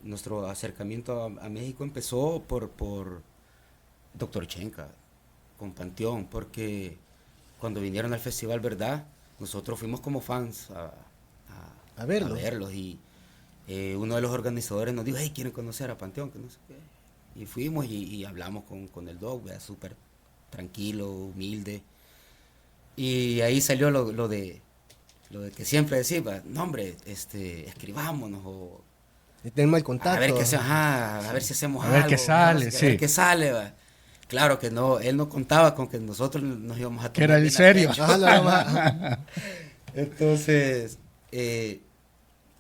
Speaker 1: nuestro acercamiento a México empezó por Dr. Chenka, con Panteón, porque cuando vinieron al Festival Verdad, nosotros fuimos como fans
Speaker 3: A verlos.
Speaker 1: verlos y uno de los organizadores nos dijo, hey, ¿quieren conocer a Panteón? Que no sé qué. Y fuimos y hablamos con el Doc, súper tranquilo, humilde. Y ahí salió lo de que siempre decía, no hombre, escribámonos o
Speaker 3: Y tenemos el contacto.
Speaker 1: a ver a ver si hacemos
Speaker 2: A
Speaker 1: algo.
Speaker 2: ver qué sale,
Speaker 1: a
Speaker 2: sí.
Speaker 1: ver qué sale, va. Claro que no, él no contaba con que nosotros nos íbamos a tomar
Speaker 2: Que era en
Speaker 1: bien a
Speaker 2: serio.
Speaker 1: pecho.
Speaker 3: Ajá.
Speaker 1: Entonces,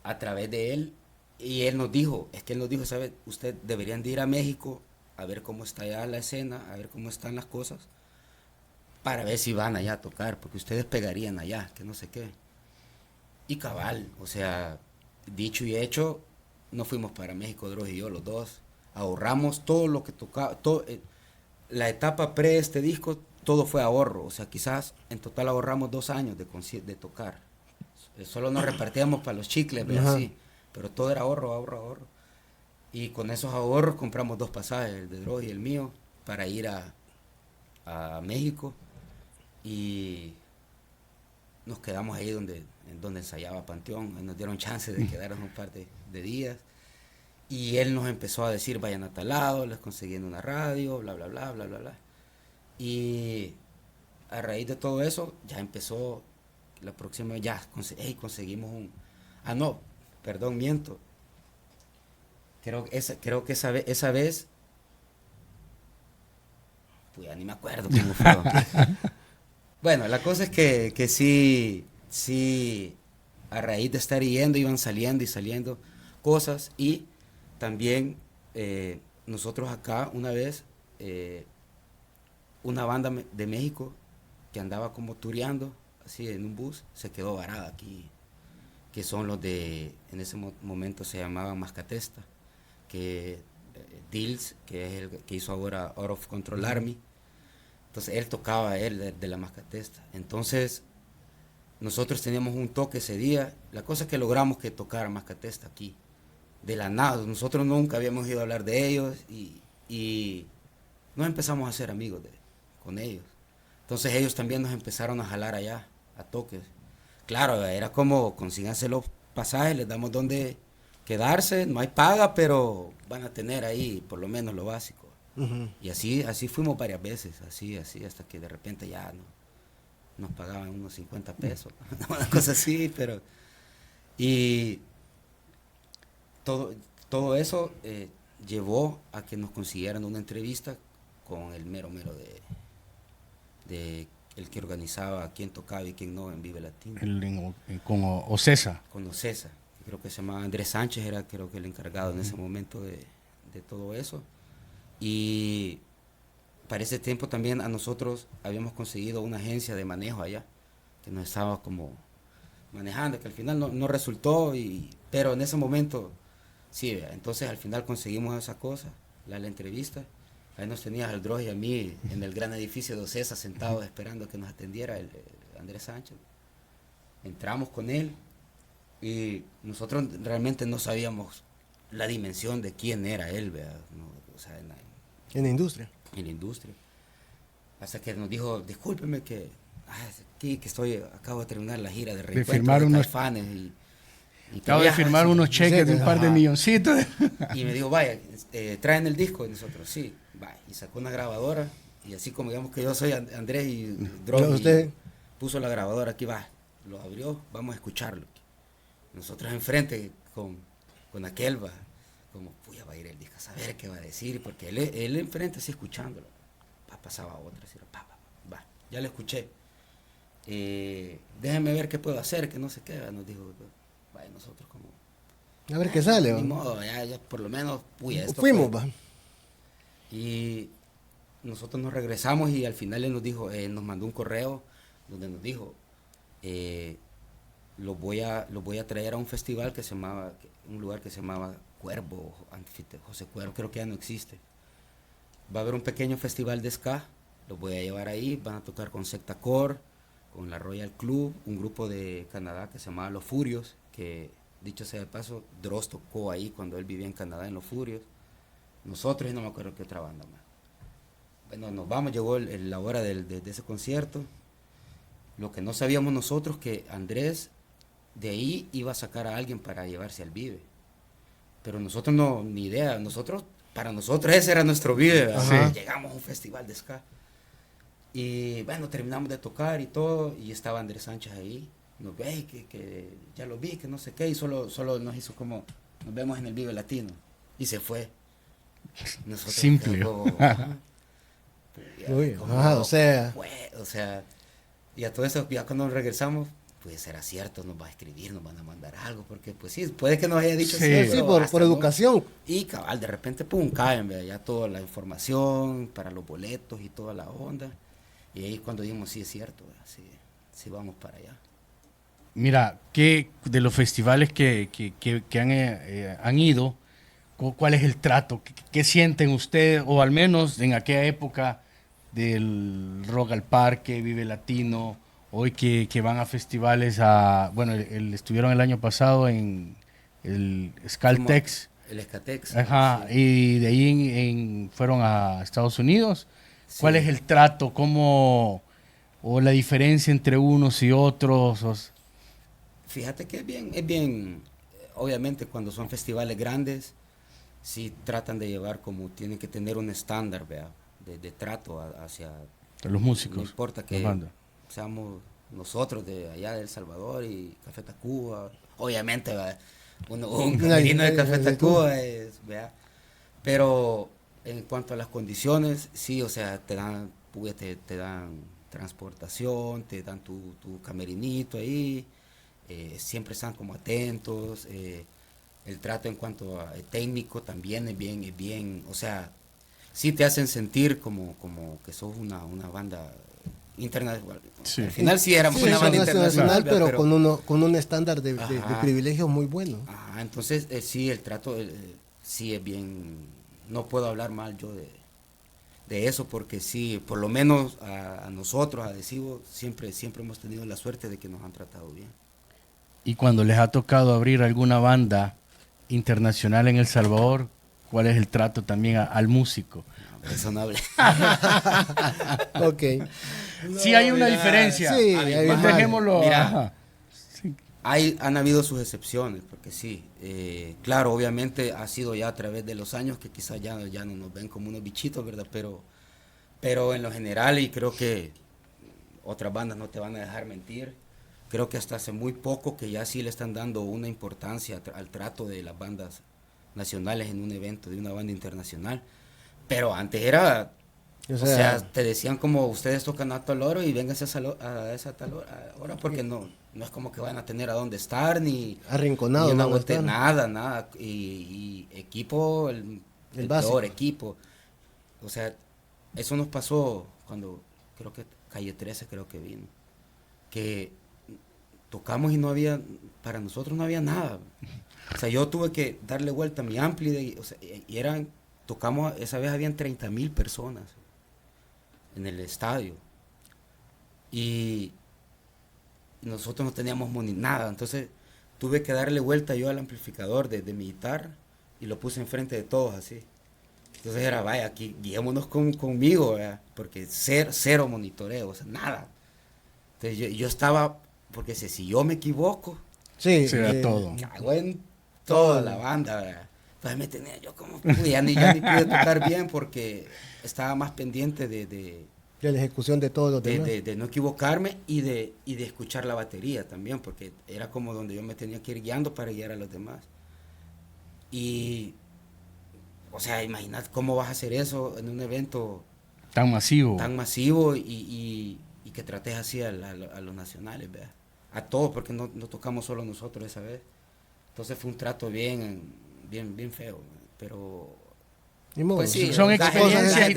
Speaker 1: a través de él, y él nos dijo, ¿sabe? Usted deberían de ir a México a ver cómo está allá la escena, a ver cómo están las cosas, para ver si van allá a tocar, porque ustedes pegarían allá, que no sé qué. Y cabal, o sea, dicho y hecho, nos fuimos para México, Dross y yo, los dos, ahorramos todo lo que tocaba, la etapa pre este disco, todo fue ahorro, o sea, quizás en total ahorramos 2 años de tocar. Solo nos repartíamos para los chicles, así, pero todo era ahorro. Y con esos ahorros compramos 2 pasajes, el de Dross y el mío, para ir a México. Y nos quedamos ahí donde ensayaba Panteón. Ahí nos dieron chance de quedarnos un par de días. Y él nos empezó a decir, vayan a tal lado, les conseguí en una radio, bla, bla, bla, bla, bla, bla. Y a raíz de todo eso, ya empezó la próxima, conseguimos no, perdón, miento. Creo que esa vez, pues ya ni me acuerdo cómo fue. Bueno, la cosa es que sí, a raíz de estar yendo, iban saliendo y saliendo cosas. Y también nosotros acá una vez, una banda de México que andaba como tureando, así en un bus, se quedó varada aquí, que son los en ese momento se llamaban Mascatesta, que Dills, que es el que hizo ahora Out of Control Army. Entonces él tocaba de la Mascatesta. Entonces nosotros teníamos un toque ese día. La cosa es que logramos que tocara Mascatesta aquí, de la nada. Nosotros nunca habíamos ido a hablar de ellos y nos empezamos a hacer amigos con ellos. Entonces ellos también nos empezaron a jalar allá, a toques. Claro, era como consíganse los pasajes, les damos donde quedarse, no hay paga, pero van a tener ahí por lo menos lo básico. Y así fuimos varias veces, así, hasta que de repente ya nos pagaban unos 50 pesos, una cosa así, pero... Y todo eso llevó a que nos consiguieran una entrevista con el mero de el que organizaba quién tocaba y quién no en Vive Latino.
Speaker 2: Con Ocesa.
Speaker 1: Con Ocesa. Creo que se llamaba Andrés Sánchez, era creo que el encargado en ese momento de todo eso. Y para ese tiempo también a nosotros habíamos conseguido una agencia de manejo allá, que nos estaba como manejando, que al final no resultó, pero en ese momento sí, entonces al final conseguimos esa cosa, la entrevista. Ahí nos tenías al Dross y a mí en el gran edificio de Ocesa sentados esperando a que nos atendiera el Andrés Sánchez. Entramos con él y nosotros realmente no sabíamos la dimensión de quién era él, ¿verdad? O sea,
Speaker 3: en la industria.
Speaker 1: En la industria. Hasta que nos dijo, discúlpeme que aquí que acabo de terminar la gira de reencuentro
Speaker 2: de firmar unos
Speaker 1: Caifanes
Speaker 2: acabo de firmar unos cheques de un par de milloncitos.
Speaker 1: Y me dijo, vaya, traen el disco. Y nosotros, sí, vaya. Y sacó una grabadora. Y así como digamos que yo soy Andrés y Dross, puso la grabadora aquí, va. Lo abrió, vamos a escucharlo. Nosotros enfrente con aquel, va. Como, ya va a ir el disco, a saber qué va a decir. Porque él enfrente así escuchándolo. Pasaba otra, así, va. Ya lo escuché. Déjenme ver qué puedo hacer, que no se queda. Nos dijo, vaya, nosotros como...
Speaker 3: A ver qué sale.
Speaker 1: Ni modo, ya por lo menos, esto
Speaker 3: fuimos,
Speaker 1: va. Y nosotros nos regresamos y al final él nos dijo, nos mandó un correo donde nos dijo, lo voy a traer a un festival que se llamaba, un lugar que se llamaba Cuervo, José Cuervo, creo que ya no existe. Va a haber un pequeño festival de ska, los voy a llevar ahí, van a tocar con Secta Core, con la Royal Club, un grupo de Canadá que se llamaba Los Furios, que dicho sea de paso, Dross tocó ahí cuando él vivía en Canadá en Los Furios. Nosotros, y no me acuerdo qué otra banda más. Bueno, nos vamos, llegó la hora de ese concierto. Lo que no sabíamos nosotros, que Andrés de ahí iba a sacar a alguien para llevarse al Vive. Pero nosotros ni idea, para nosotros ese era nuestro Vive. Llegamos a un festival de ska. Y bueno, terminamos de tocar y todo, y estaba Andrés Sánchez ahí. Nos ve, que ya lo vi, que no sé qué, y solo nos hizo como, nos vemos en el Vive Latino. Y se fue. Nosotros
Speaker 2: simple.
Speaker 3: O
Speaker 1: sea, y a todo eso, ya cuando regresamos, pues será cierto, nos va a escribir, nos van a mandar algo, porque pues sí, puede que nos haya dicho
Speaker 3: por educación.
Speaker 1: Y cabal, de repente, pum, caen, ya toda la información para los boletos y toda la onda. Y ahí cuando dijimos, sí, es cierto, sí vamos para allá.
Speaker 2: Mira, ¿qué de los festivales que han ido, cuál es el trato? ¿Qué sienten ustedes, o al menos en aquella época del Rock al Parque, Vive Latino, hoy que van a festivales, estuvieron el año pasado en el Scaltex.
Speaker 1: El Escatex.
Speaker 2: Ajá, sí. Y de ahí fueron a Estados Unidos.
Speaker 1: Sí.
Speaker 2: ¿Cuál es el trato? ¿Cómo, o la diferencia entre unos y otros?
Speaker 1: Fíjate que es bien, obviamente cuando son festivales grandes, sí tratan de llevar como, tienen que tener un estándar, ¿verdad? De trato hacia
Speaker 2: los músicos.
Speaker 1: No importa que seamos nosotros de allá de El Salvador y Café Tacuba, obviamente, ¿verdad? Un camerino de Café Tacuba, ¿verdad? Pero en cuanto a las condiciones, sí, o sea, te dan transportación, te dan tu camerinito ahí, siempre están como atentos, el trato en cuanto a técnico también es bien, o sea, sí te hacen sentir como que sos una banda internacional. Sí. Al final sí éramos una banda internacional,
Speaker 3: pero con un estándar de privilegios muy bueno.
Speaker 1: Ajá, entonces sí, el trato sí es bien, no puedo hablar mal yo de eso, porque sí, por lo menos a nosotros, a Adhesivo, siempre hemos tenido la suerte de que nos han tratado bien.
Speaker 2: Y cuando les ha tocado abrir alguna banda internacional en El Salvador, ¿cuál es el trato también al músico?
Speaker 1: No, eso no hablé.
Speaker 3: Ok.
Speaker 2: Sí hay una diferencia.
Speaker 3: Sí,
Speaker 2: Pues dejémoslo.
Speaker 1: Mira,
Speaker 2: Ajá.
Speaker 1: han habido sus excepciones, porque sí, claro, obviamente ha sido ya a través de los años que quizás ya no nos ven como unos bichitos, ¿verdad? Pero en lo general, y creo que otras bandas no te van a dejar mentir, creo que hasta hace muy poco que ya sí le están dando una importancia al trato de las bandas nacionales en un evento de una banda internacional. Pero antes era, o sea, te decían como ustedes tocan a tal hora y vénganse a esa tal hora, porque no es como que van a tener a dónde estar, ni
Speaker 3: arrinconado,
Speaker 1: ni una
Speaker 3: no
Speaker 1: vuelta, nada. Y equipo, el peor equipo. O sea, eso nos pasó cuando creo que Calle 13 creo que vino. Que tocamos y no había, para nosotros no había nada. O sea, yo tuve que darle vuelta a mi ampli, o sea, y tocamos, esa vez habían 30,000 personas en el estadio. Y nosotros no teníamos nada, entonces tuve que darle vuelta yo al amplificador de mi guitarra y lo puse enfrente de todos así. Entonces era, vaya, aquí guiémonos conmigo, ¿verdad? Porque cero monitoreo, o sea, nada. Entonces yo estaba, porque si yo me equivoco,
Speaker 2: será todo.
Speaker 1: Cago en toda la banda, ¿verdad? Entonces me tenía yo como, ya ni pude tocar bien porque estaba más pendiente de
Speaker 3: la ejecución de todos los demás.
Speaker 1: De no equivocarme y de escuchar la batería también, porque era como donde yo me tenía que ir guiando para guiar a los demás. Y, o sea, imagínate cómo vas a hacer eso en un evento
Speaker 2: tan masivo
Speaker 1: y que trates así a los nacionales, ¿verdad? A todos, porque no tocamos solo nosotros esa vez. Entonces fue un trato bien feo, pero
Speaker 3: pues
Speaker 2: sí, son experiencias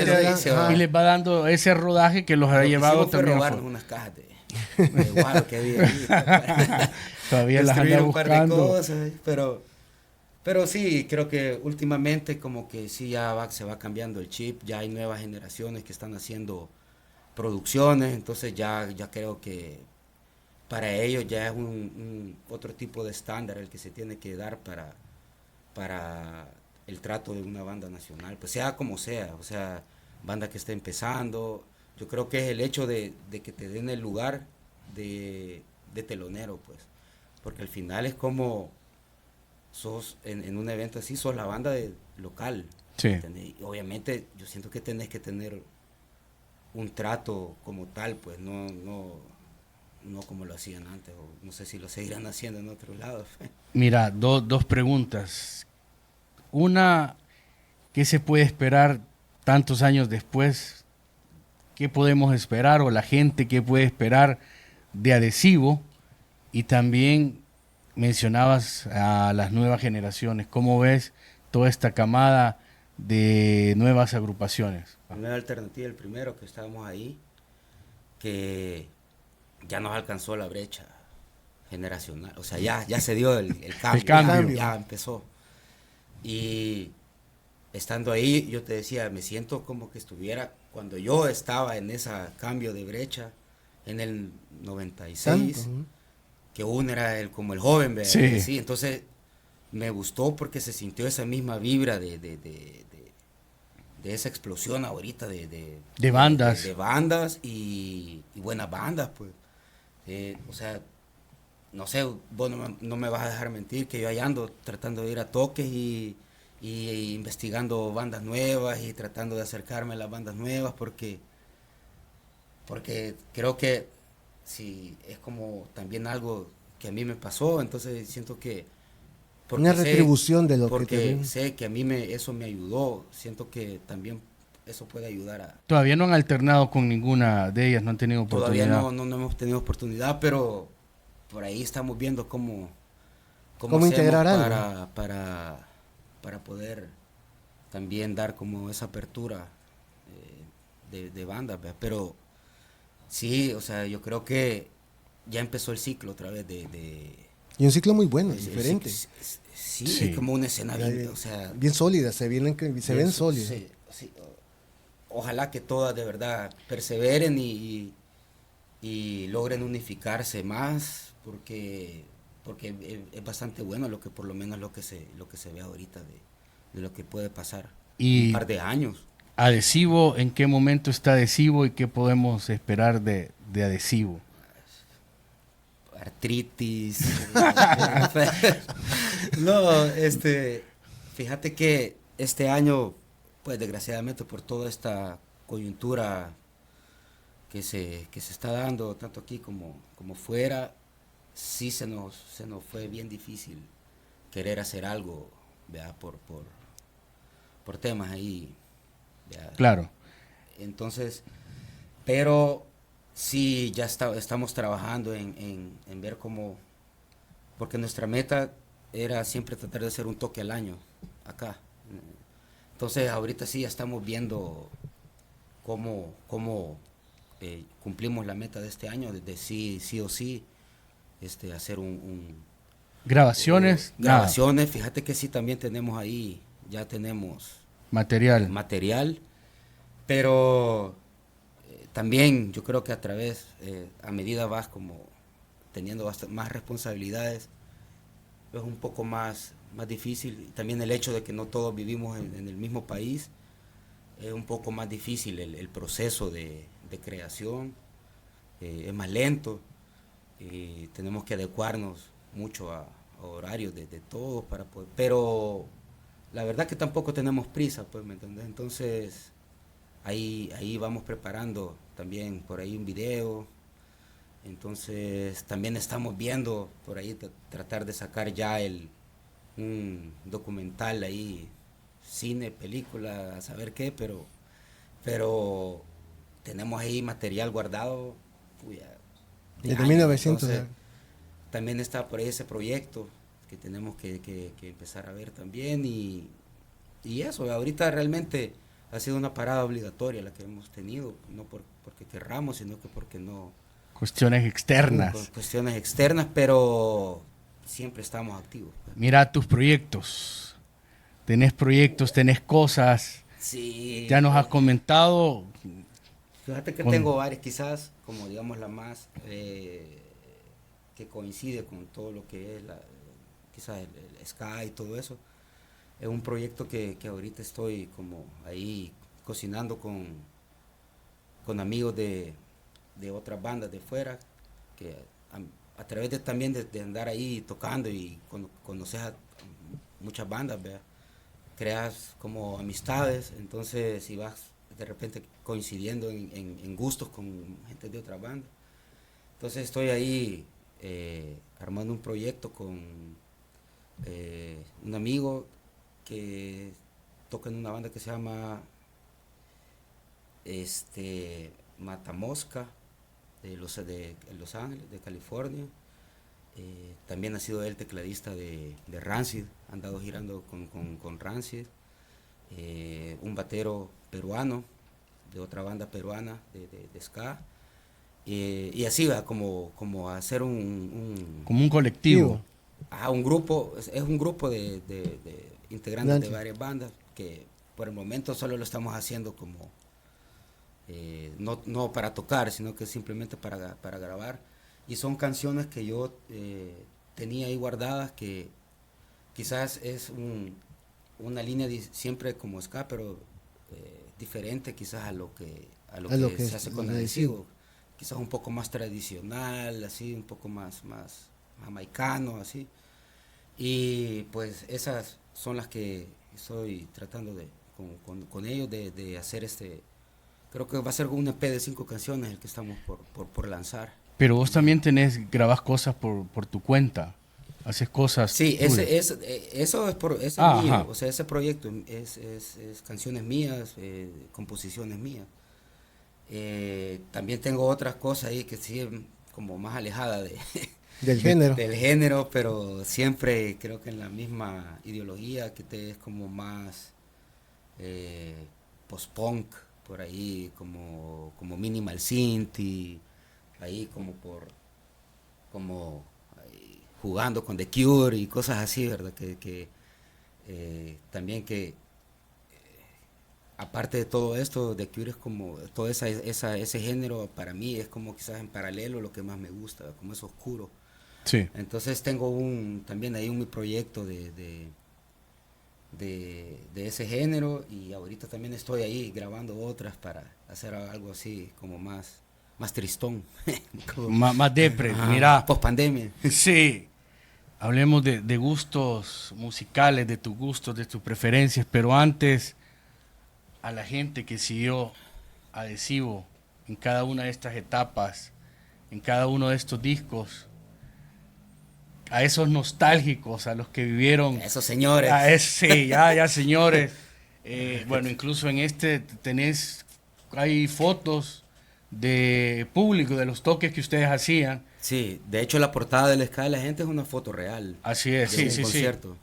Speaker 2: y les va dando ese rodaje que los ha llevado también
Speaker 1: a robarnos unas cajas de guaro que había ahí.
Speaker 2: Todavía las anda buscando.
Speaker 1: Un par de cosas, pero sí, creo que últimamente como que sí se va cambiando el chip, ya hay nuevas generaciones que están haciendo producciones, entonces ya creo que para ellos ya es un otro tipo de estándar el que se tiene que dar para el trato de una banda nacional, pues sea como sea, o sea, banda que esté empezando, yo creo que es el hecho de que te den el lugar de telonero, pues, porque al final es como sos en un evento así, sos la banda local,
Speaker 2: sí.
Speaker 1: Y obviamente yo siento que tenés que tener un trato como tal, pues, no como lo hacían antes, o no sé si lo seguirán haciendo en otros lados.
Speaker 2: Mira, dos preguntas. Una, ¿qué se puede esperar tantos años después? ¿Qué podemos esperar o la gente qué puede esperar de Adhesivo? Y también mencionabas a las nuevas generaciones. ¿Cómo ves toda esta camada de nuevas agrupaciones?
Speaker 1: La nueva alternativa, el primero que estábamos ahí, que ya nos alcanzó la brecha generacional, o sea, ya se dio el cambio,
Speaker 2: el cambio.
Speaker 1: Ya empezó. Y estando ahí, yo te decía, me siento como que estuviera cuando yo estaba en ese cambio de brecha en el 96, que uno era como el joven, ¿verdad? Sí, entonces me gustó porque se sintió esa misma vibra de esa explosión ahorita de
Speaker 2: bandas.
Speaker 1: De bandas y buenas bandas, pues. O sea, no sé, vos no me vas a dejar mentir que yo ahí ando tratando de ir a toques y investigando bandas nuevas y tratando de acercarme a las bandas nuevas porque creo que si es como también algo que a mí me pasó, entonces siento que
Speaker 3: una retribución de lo
Speaker 1: porque sé que a mí eso me ayudó, siento que también eso puede ayudar a...
Speaker 2: Todavía no han alternado con ninguna de ellas, no han tenido oportunidad.
Speaker 1: Todavía no hemos tenido oportunidad, pero por ahí estamos viendo cómo
Speaker 3: integrar
Speaker 1: algo para poder también dar como esa apertura de bandas, pero sí, o sea, yo creo que ya empezó el ciclo otra vez
Speaker 3: y un ciclo muy bueno, diferente.
Speaker 1: Sí, es como una escena bien, o sea,
Speaker 3: bien sólida, se ven sólidas.
Speaker 1: Sí, ojalá que todas de verdad perseveren y logren unificarse más, porque es bastante bueno lo que por lo menos lo que se ve ahorita de lo que puede pasar en un
Speaker 2: Y
Speaker 1: par de años.
Speaker 2: Adhesivo, ¿en qué momento está Adhesivo y qué podemos esperar de Adhesivo?
Speaker 1: Artritis. No, fíjate que este año, pues desgraciadamente por toda esta coyuntura que se está dando, tanto aquí como fuera, sí se nos fue bien difícil querer hacer algo, ¿verdad? Por temas ahí, ¿verdad?
Speaker 2: Claro.
Speaker 1: Entonces, pero sí, ya estamos trabajando en ver cómo, porque nuestra meta era siempre tratar de hacer un toque al año acá. Entonces, ahorita sí ya estamos viendo cómo cumplimos la meta de este año, de sí o sí, hacer
Speaker 2: Grabaciones, nada.
Speaker 1: grabaciones. Fíjate que sí también tenemos ahí, ya tenemos
Speaker 2: Material.
Speaker 1: material, pero también yo creo que a través, a medida vas como teniendo más responsabilidades, es un poco más difícil. También el hecho de que no todos vivimos en el mismo país, es un poco más difícil el proceso de creación, es más lento, y tenemos que adecuarnos mucho a horarios de todos para poder, pero la verdad que tampoco tenemos prisa, pues, ¿me entendés? Entonces, ahí vamos preparando también por ahí un video. Entonces también estamos viendo por ahí tratar de sacar ya un documental ahí, cine, película, a saber qué, pero tenemos ahí material guardado, puya, de
Speaker 3: Desde
Speaker 1: años.
Speaker 3: 1900.
Speaker 1: Entonces, también está por ahí ese proyecto que tenemos que empezar a ver también, y eso, ahorita realmente ha sido una parada obligatoria la que hemos tenido, no porque querramos, sino que porque no,
Speaker 2: Cuestiones
Speaker 1: con
Speaker 2: externas.
Speaker 1: cuestiones externas, pero siempre estamos activos.
Speaker 2: Mira tus proyectos. Tenés proyectos, tenés cosas.
Speaker 1: Sí,
Speaker 2: Ya nos has comentado.
Speaker 1: fíjate que
Speaker 2: con-
Speaker 1: tengo varias, quizás como digamos la más que coincide con todo lo que es quizás el ska y todo eso. Es un proyecto que ahorita estoy como ahí cocinando con amigos de otras bandas de fuera, que a través también de andar ahí tocando y conocer a muchas bandas, ¿verdad? Creas como amistades. Entonces si vas de repente coincidiendo en gustos con gente de otra banda. Entonces estoy ahí armando un proyecto con un amigo que toca en una banda que se llama Matamosca de Los Ángeles, de California. También ha sido él tecladista de Rancid, ha andado girando con Rancid. Un batero peruano de otra banda peruana de ska. Y así va, como hacer
Speaker 2: Como un colectivo.
Speaker 1: un grupo, es un grupo de integrantes de varias bandas que por el momento solo lo estamos haciendo como no para tocar, sino que simplemente para grabar. Y son canciones que yo tenía ahí guardadas, que quizás es una línea siempre como ska, pero diferente quizás a lo que se hace con Adhesivo. Quizás un poco más tradicional, así, un poco más jamaicano, así. Y pues esas son las que estoy tratando con ellos de hacer creo que va a ser un EP de 5 canciones el que estamos por lanzar.
Speaker 2: Pero vos también grabás cosas por tu cuenta. Haces cosas.
Speaker 1: Sí,
Speaker 2: tuyas.
Speaker 1: eso es mío,
Speaker 2: Ajá.
Speaker 1: o sea, ese proyecto es canciones mías, composiciones mías. También tengo otras cosas ahí que siguen como más alejadas
Speaker 3: Del género.
Speaker 1: del género, pero siempre creo que en la misma ideología, que es como más post-punk, por ahí, como minimal synth, y ahí como ahí, jugando con The Cure y cosas así, ¿verdad? Que también que aparte de todo esto, The Cure es como, todo ese género para mí es como quizás en paralelo lo que más me gusta, como es oscuro.
Speaker 2: Sí.
Speaker 1: Entonces tengo también ahí mi proyecto de ese género, y ahorita también estoy ahí grabando otras para hacer algo así como más tristón.
Speaker 2: Más depre, mira.
Speaker 1: Post pandemia.
Speaker 2: Sí. Hablemos de gustos musicales, de tus gustos, de tus preferencias, pero antes, a la gente que siguió Adhesivo en cada una de estas etapas, en cada uno de estos discos, a esos nostálgicos, a los que vivieron...
Speaker 1: Esos señores.
Speaker 2: Sí, ya señores. Bueno, incluso en este hay fotos de público, de los toques que ustedes hacían.
Speaker 1: Sí, de hecho la portada del Ska de la Gente es una foto real.
Speaker 2: Así es,
Speaker 1: de
Speaker 2: sí.
Speaker 1: concierto.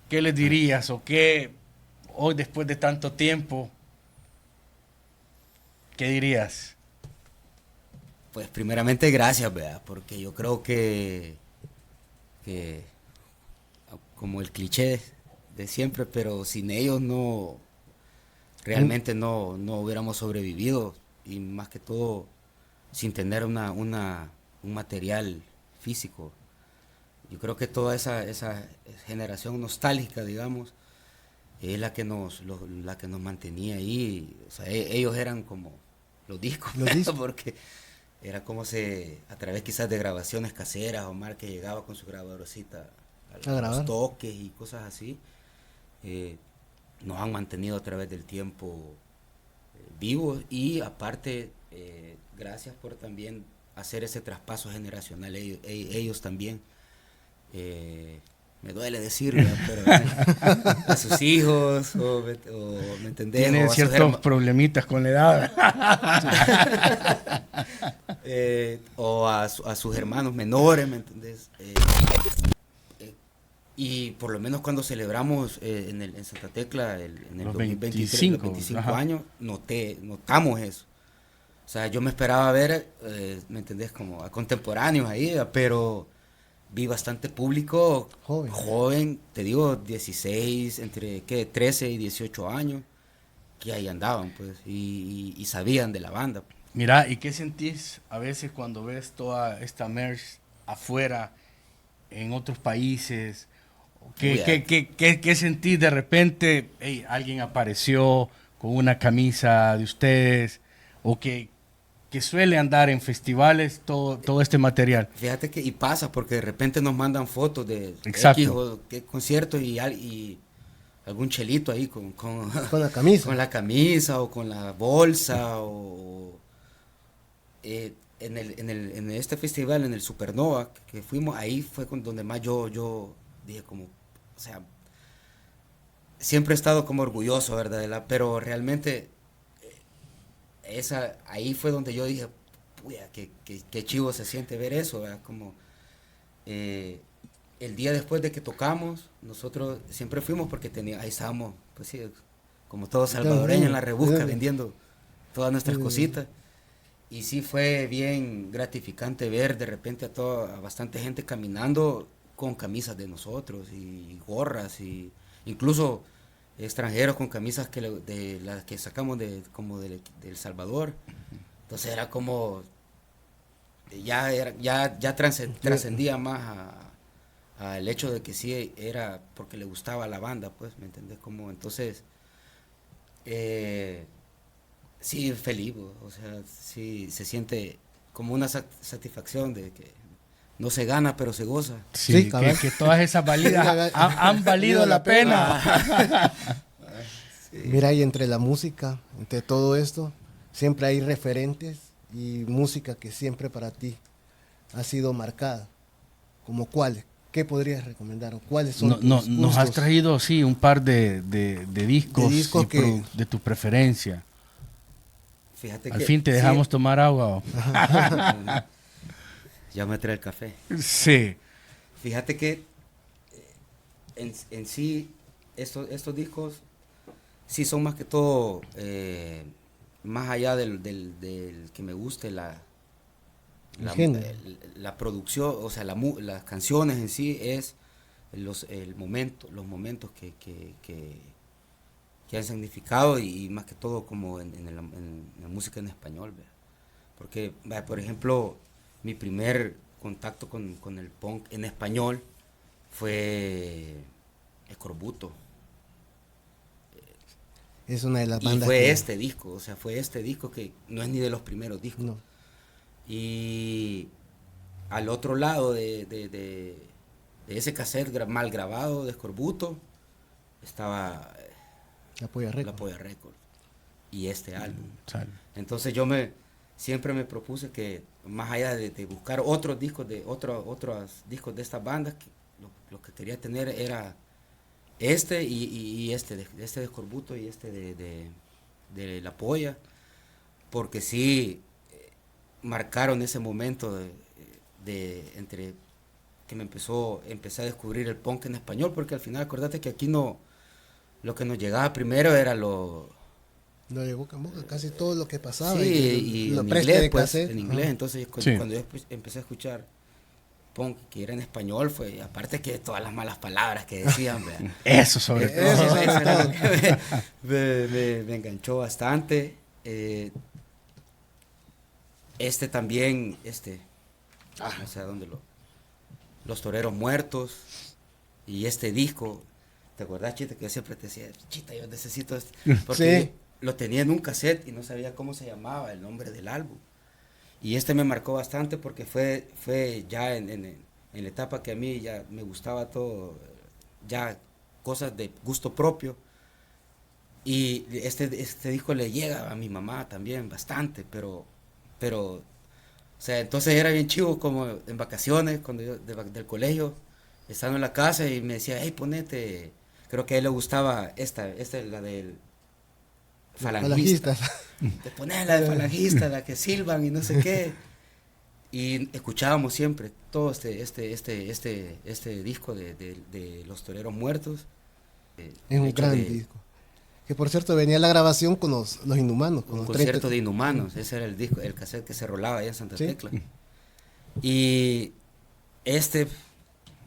Speaker 2: ¿Qué les dirías o qué, hoy después de tanto tiempo, qué dirías?
Speaker 1: Pues primeramente gracias, ¿verdad? Porque yo creo que como el cliché de siempre, pero sin ellos realmente no hubiéramos sobrevivido, y más que todo sin tener un material físico. Yo creo que toda esa generación nostálgica, digamos, es la que nos mantenía ahí. O sea, ellos eran como los discos, porque era como a través quizás de grabaciones caseras, Omar que llegaba con su grabadorcita a los toques y cosas así, nos han mantenido a través del tiempo vivos, y aparte gracias por también hacer ese traspaso generacional, ellos también, me duele decirlo, pero a sus hijos, o ¿me entendés?
Speaker 2: Tiene ciertos problemitas con la
Speaker 1: edad. O a sus hermanos menores, ¿me entendés? Y por lo menos cuando celebramos en Santa Tecla en el 2023, los 25 años, notamos eso. O sea, yo me esperaba ver, ¿me entendés? Como a contemporáneos ahí, pero vi bastante público joven, te digo, 16, entre 13 y 18 años, que ahí andaban, pues, y sabían de la banda.
Speaker 2: Mira, ¿y qué sentís a veces cuando ves toda esta merch afuera, en otros países? ¿Qué sentís de repente? Hey, alguien apareció con una camisa de ustedes, o que suele andar en festivales todo este material.
Speaker 1: Fíjate que, y pasa, porque de repente nos mandan fotos de X o qué concierto, y algún chelito ahí con
Speaker 3: la camisa.
Speaker 1: Con la camisa o con la bolsa, en este festival, en el Supernova que fuimos, ahí fue donde más yo dije como, o sea, siempre he estado como orgulloso, ¿verdad? Pero realmente ahí fue donde yo dije, puya, qué chivo se siente ver eso, ¿verdad? Como el día después de que tocamos, nosotros siempre fuimos porque ahí estábamos, pues sí, como todos salvadoreños en la rebusca, vendiendo todas nuestras cositas. Y sí fue bien gratificante ver de repente a bastante gente caminando con camisas de nosotros y gorras, y incluso extranjeros con camisas de las que sacamos del Salvador. Entonces era como ya trascendía más al hecho de que sí era porque le gustaba la banda, pues, ¿me entendés? Como entonces sí, feliz, o sea, sí se siente como una satisfacción de que no se gana, pero se goza.
Speaker 2: Sí, que todas esas validas han valido la pena.
Speaker 3: Sí. Mira, y entre la música, entre todo esto, siempre hay referentes y música que siempre para ti ha sido marcada. ¿Como cuáles? ¿Qué podrías recomendar? ¿Cuáles son tus gustos?
Speaker 2: Nos has traído, sí, un par de discos de tu preferencia.
Speaker 1: Fíjate
Speaker 2: Al fin te dejamos tomar agua.
Speaker 1: Ya me trae el café.
Speaker 2: Sí.
Speaker 1: Fíjate que en sí estos discos sí son más que todo, más allá del que me guste la producción, o sea, las canciones en sí, es los momentos que han significado y más que todo como en la música en español, ¿verdad? Porque, por ejemplo, mi primer contacto con el punk en español fue Escorbuto.
Speaker 3: Es una de las
Speaker 1: Y
Speaker 3: bandas
Speaker 1: fue
Speaker 3: que-
Speaker 1: este disco, o sea, fue este disco que no es ni de los primeros discos.
Speaker 3: No.
Speaker 1: Y al otro lado de ese cassette mal grabado de Escorbuto estaba
Speaker 3: La Polla
Speaker 1: La
Speaker 3: Record.
Speaker 1: Polla Record y este álbum.
Speaker 2: Sal.
Speaker 1: Entonces siempre me propuse que más allá de buscar otros discos otros discos de estas bandas, que lo que quería tener era este y este de Escorbuto y este de La Polla, porque sí marcaron ese momento entre que empecé a descubrir el punk en español, porque al final acordate que aquí no, lo que nos llegaba primero era
Speaker 3: Lo de boca en boca, casi todo lo que pasaba.
Speaker 1: sí,
Speaker 3: y
Speaker 1: y
Speaker 3: lo
Speaker 1: en
Speaker 3: preste
Speaker 1: inglés,
Speaker 3: de
Speaker 1: pues,
Speaker 3: cassette.
Speaker 1: en inglés.
Speaker 3: Ajá.
Speaker 1: Entonces
Speaker 2: Sí.
Speaker 1: cuando yo empecé a escuchar punk que era en español, fue aparte que todas las malas palabras que decían, ¿verdad?
Speaker 2: Eso sobre todo.
Speaker 3: Eso sobre
Speaker 1: Eso era
Speaker 3: todo.
Speaker 1: lo que me enganchó bastante. Este también, no sé a dónde Los Toreros Muertos y este disco. ¿Te acordás, Chita, que yo siempre te decía, Chita, yo necesito esto? Porque
Speaker 3: Sí.
Speaker 1: lo tenía en un cassette y no sabía cómo se llamaba el nombre del álbum. Y este me marcó bastante porque fue ya en la etapa que a mí ya me gustaba todo, ya cosas de gusto propio. Y este disco le llega a mi mamá también bastante, pero, o sea, entonces era bien chivo como en vacaciones, cuando yo del colegio, estando en la casa y me decía, hey, ponete, creo que a él le gustaba esta es la del falangista.
Speaker 3: Falangistas.
Speaker 1: Te pones la de falangista, la que silban y no sé qué. Y escuchábamos siempre todo este disco de Los Toreros Muertos.
Speaker 3: Es un
Speaker 1: hecho
Speaker 3: gran
Speaker 1: de
Speaker 3: disco. Que por cierto venía la grabación con los Inhumanos. Con
Speaker 1: un
Speaker 3: los
Speaker 1: concierto
Speaker 3: 30.
Speaker 1: de Inhumanos. Ese era el disco, el cassette que se rolaba allá en Santa
Speaker 3: Sí.
Speaker 1: Tecla. Y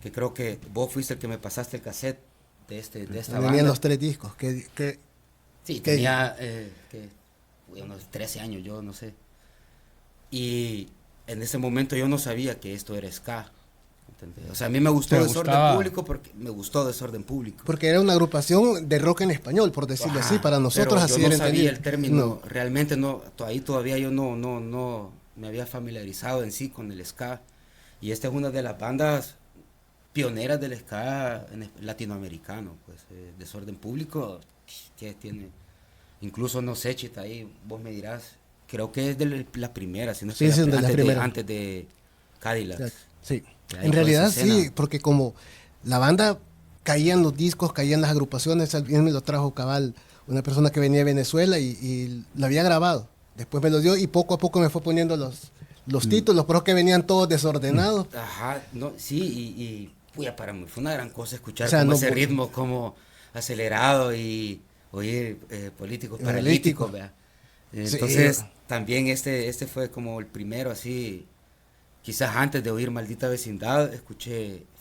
Speaker 1: que creo que vos fuiste el que me pasaste el cassette de esta
Speaker 3: Venían
Speaker 1: banda.
Speaker 3: los 3 discos. Que
Speaker 1: Sí,
Speaker 3: que-
Speaker 1: tenía unos 13 años, yo no sé. Y en ese momento yo no sabía que esto era ska. ¿Entendés? O sea, a mí me gustó
Speaker 2: ¿Te
Speaker 1: Desorden
Speaker 2: gustaba?
Speaker 1: Público porque me gustó Desorden Público.
Speaker 3: porque era una agrupación de rock en español, por decirlo
Speaker 1: Ajá,
Speaker 3: así. Para nosotros
Speaker 1: pero
Speaker 3: así
Speaker 1: yo
Speaker 3: era
Speaker 1: no sabía
Speaker 3: entendido.
Speaker 1: el término,
Speaker 3: No.
Speaker 1: realmente no, ahí todavía yo no me había familiarizado en sí con el ska. Y esta es una de las bandas pioneras del ska latinoamericano, pues Desorden Público, que tiene, incluso no sé, Chita, ahí vos me dirás, creo que es de la primera, si no es
Speaker 3: Sí,
Speaker 1: que
Speaker 3: sí, de las primeras.
Speaker 1: antes de Cadillac.
Speaker 3: Sí.
Speaker 1: Ya,
Speaker 3: En
Speaker 1: toda
Speaker 3: realidad
Speaker 1: esa escena.
Speaker 3: sí, porque como la banda caían los discos, caían las agrupaciones, alguien me lo trajo cabal, una persona que venía de Venezuela y lo había grabado. Después me lo dio y poco a poco me fue poniendo los títulos, pero que venían todos desordenados.
Speaker 1: Ajá, no, sí, y puya, para mí fue una gran cosa escuchar
Speaker 3: O sea,
Speaker 1: como
Speaker 3: no-
Speaker 1: ese ritmo como acelerado y oír políticos paralíticos, ¿verdad?
Speaker 3: Sí.
Speaker 1: Entonces, también este fue como el primero así, quizás antes de oír Maldita Vecindad,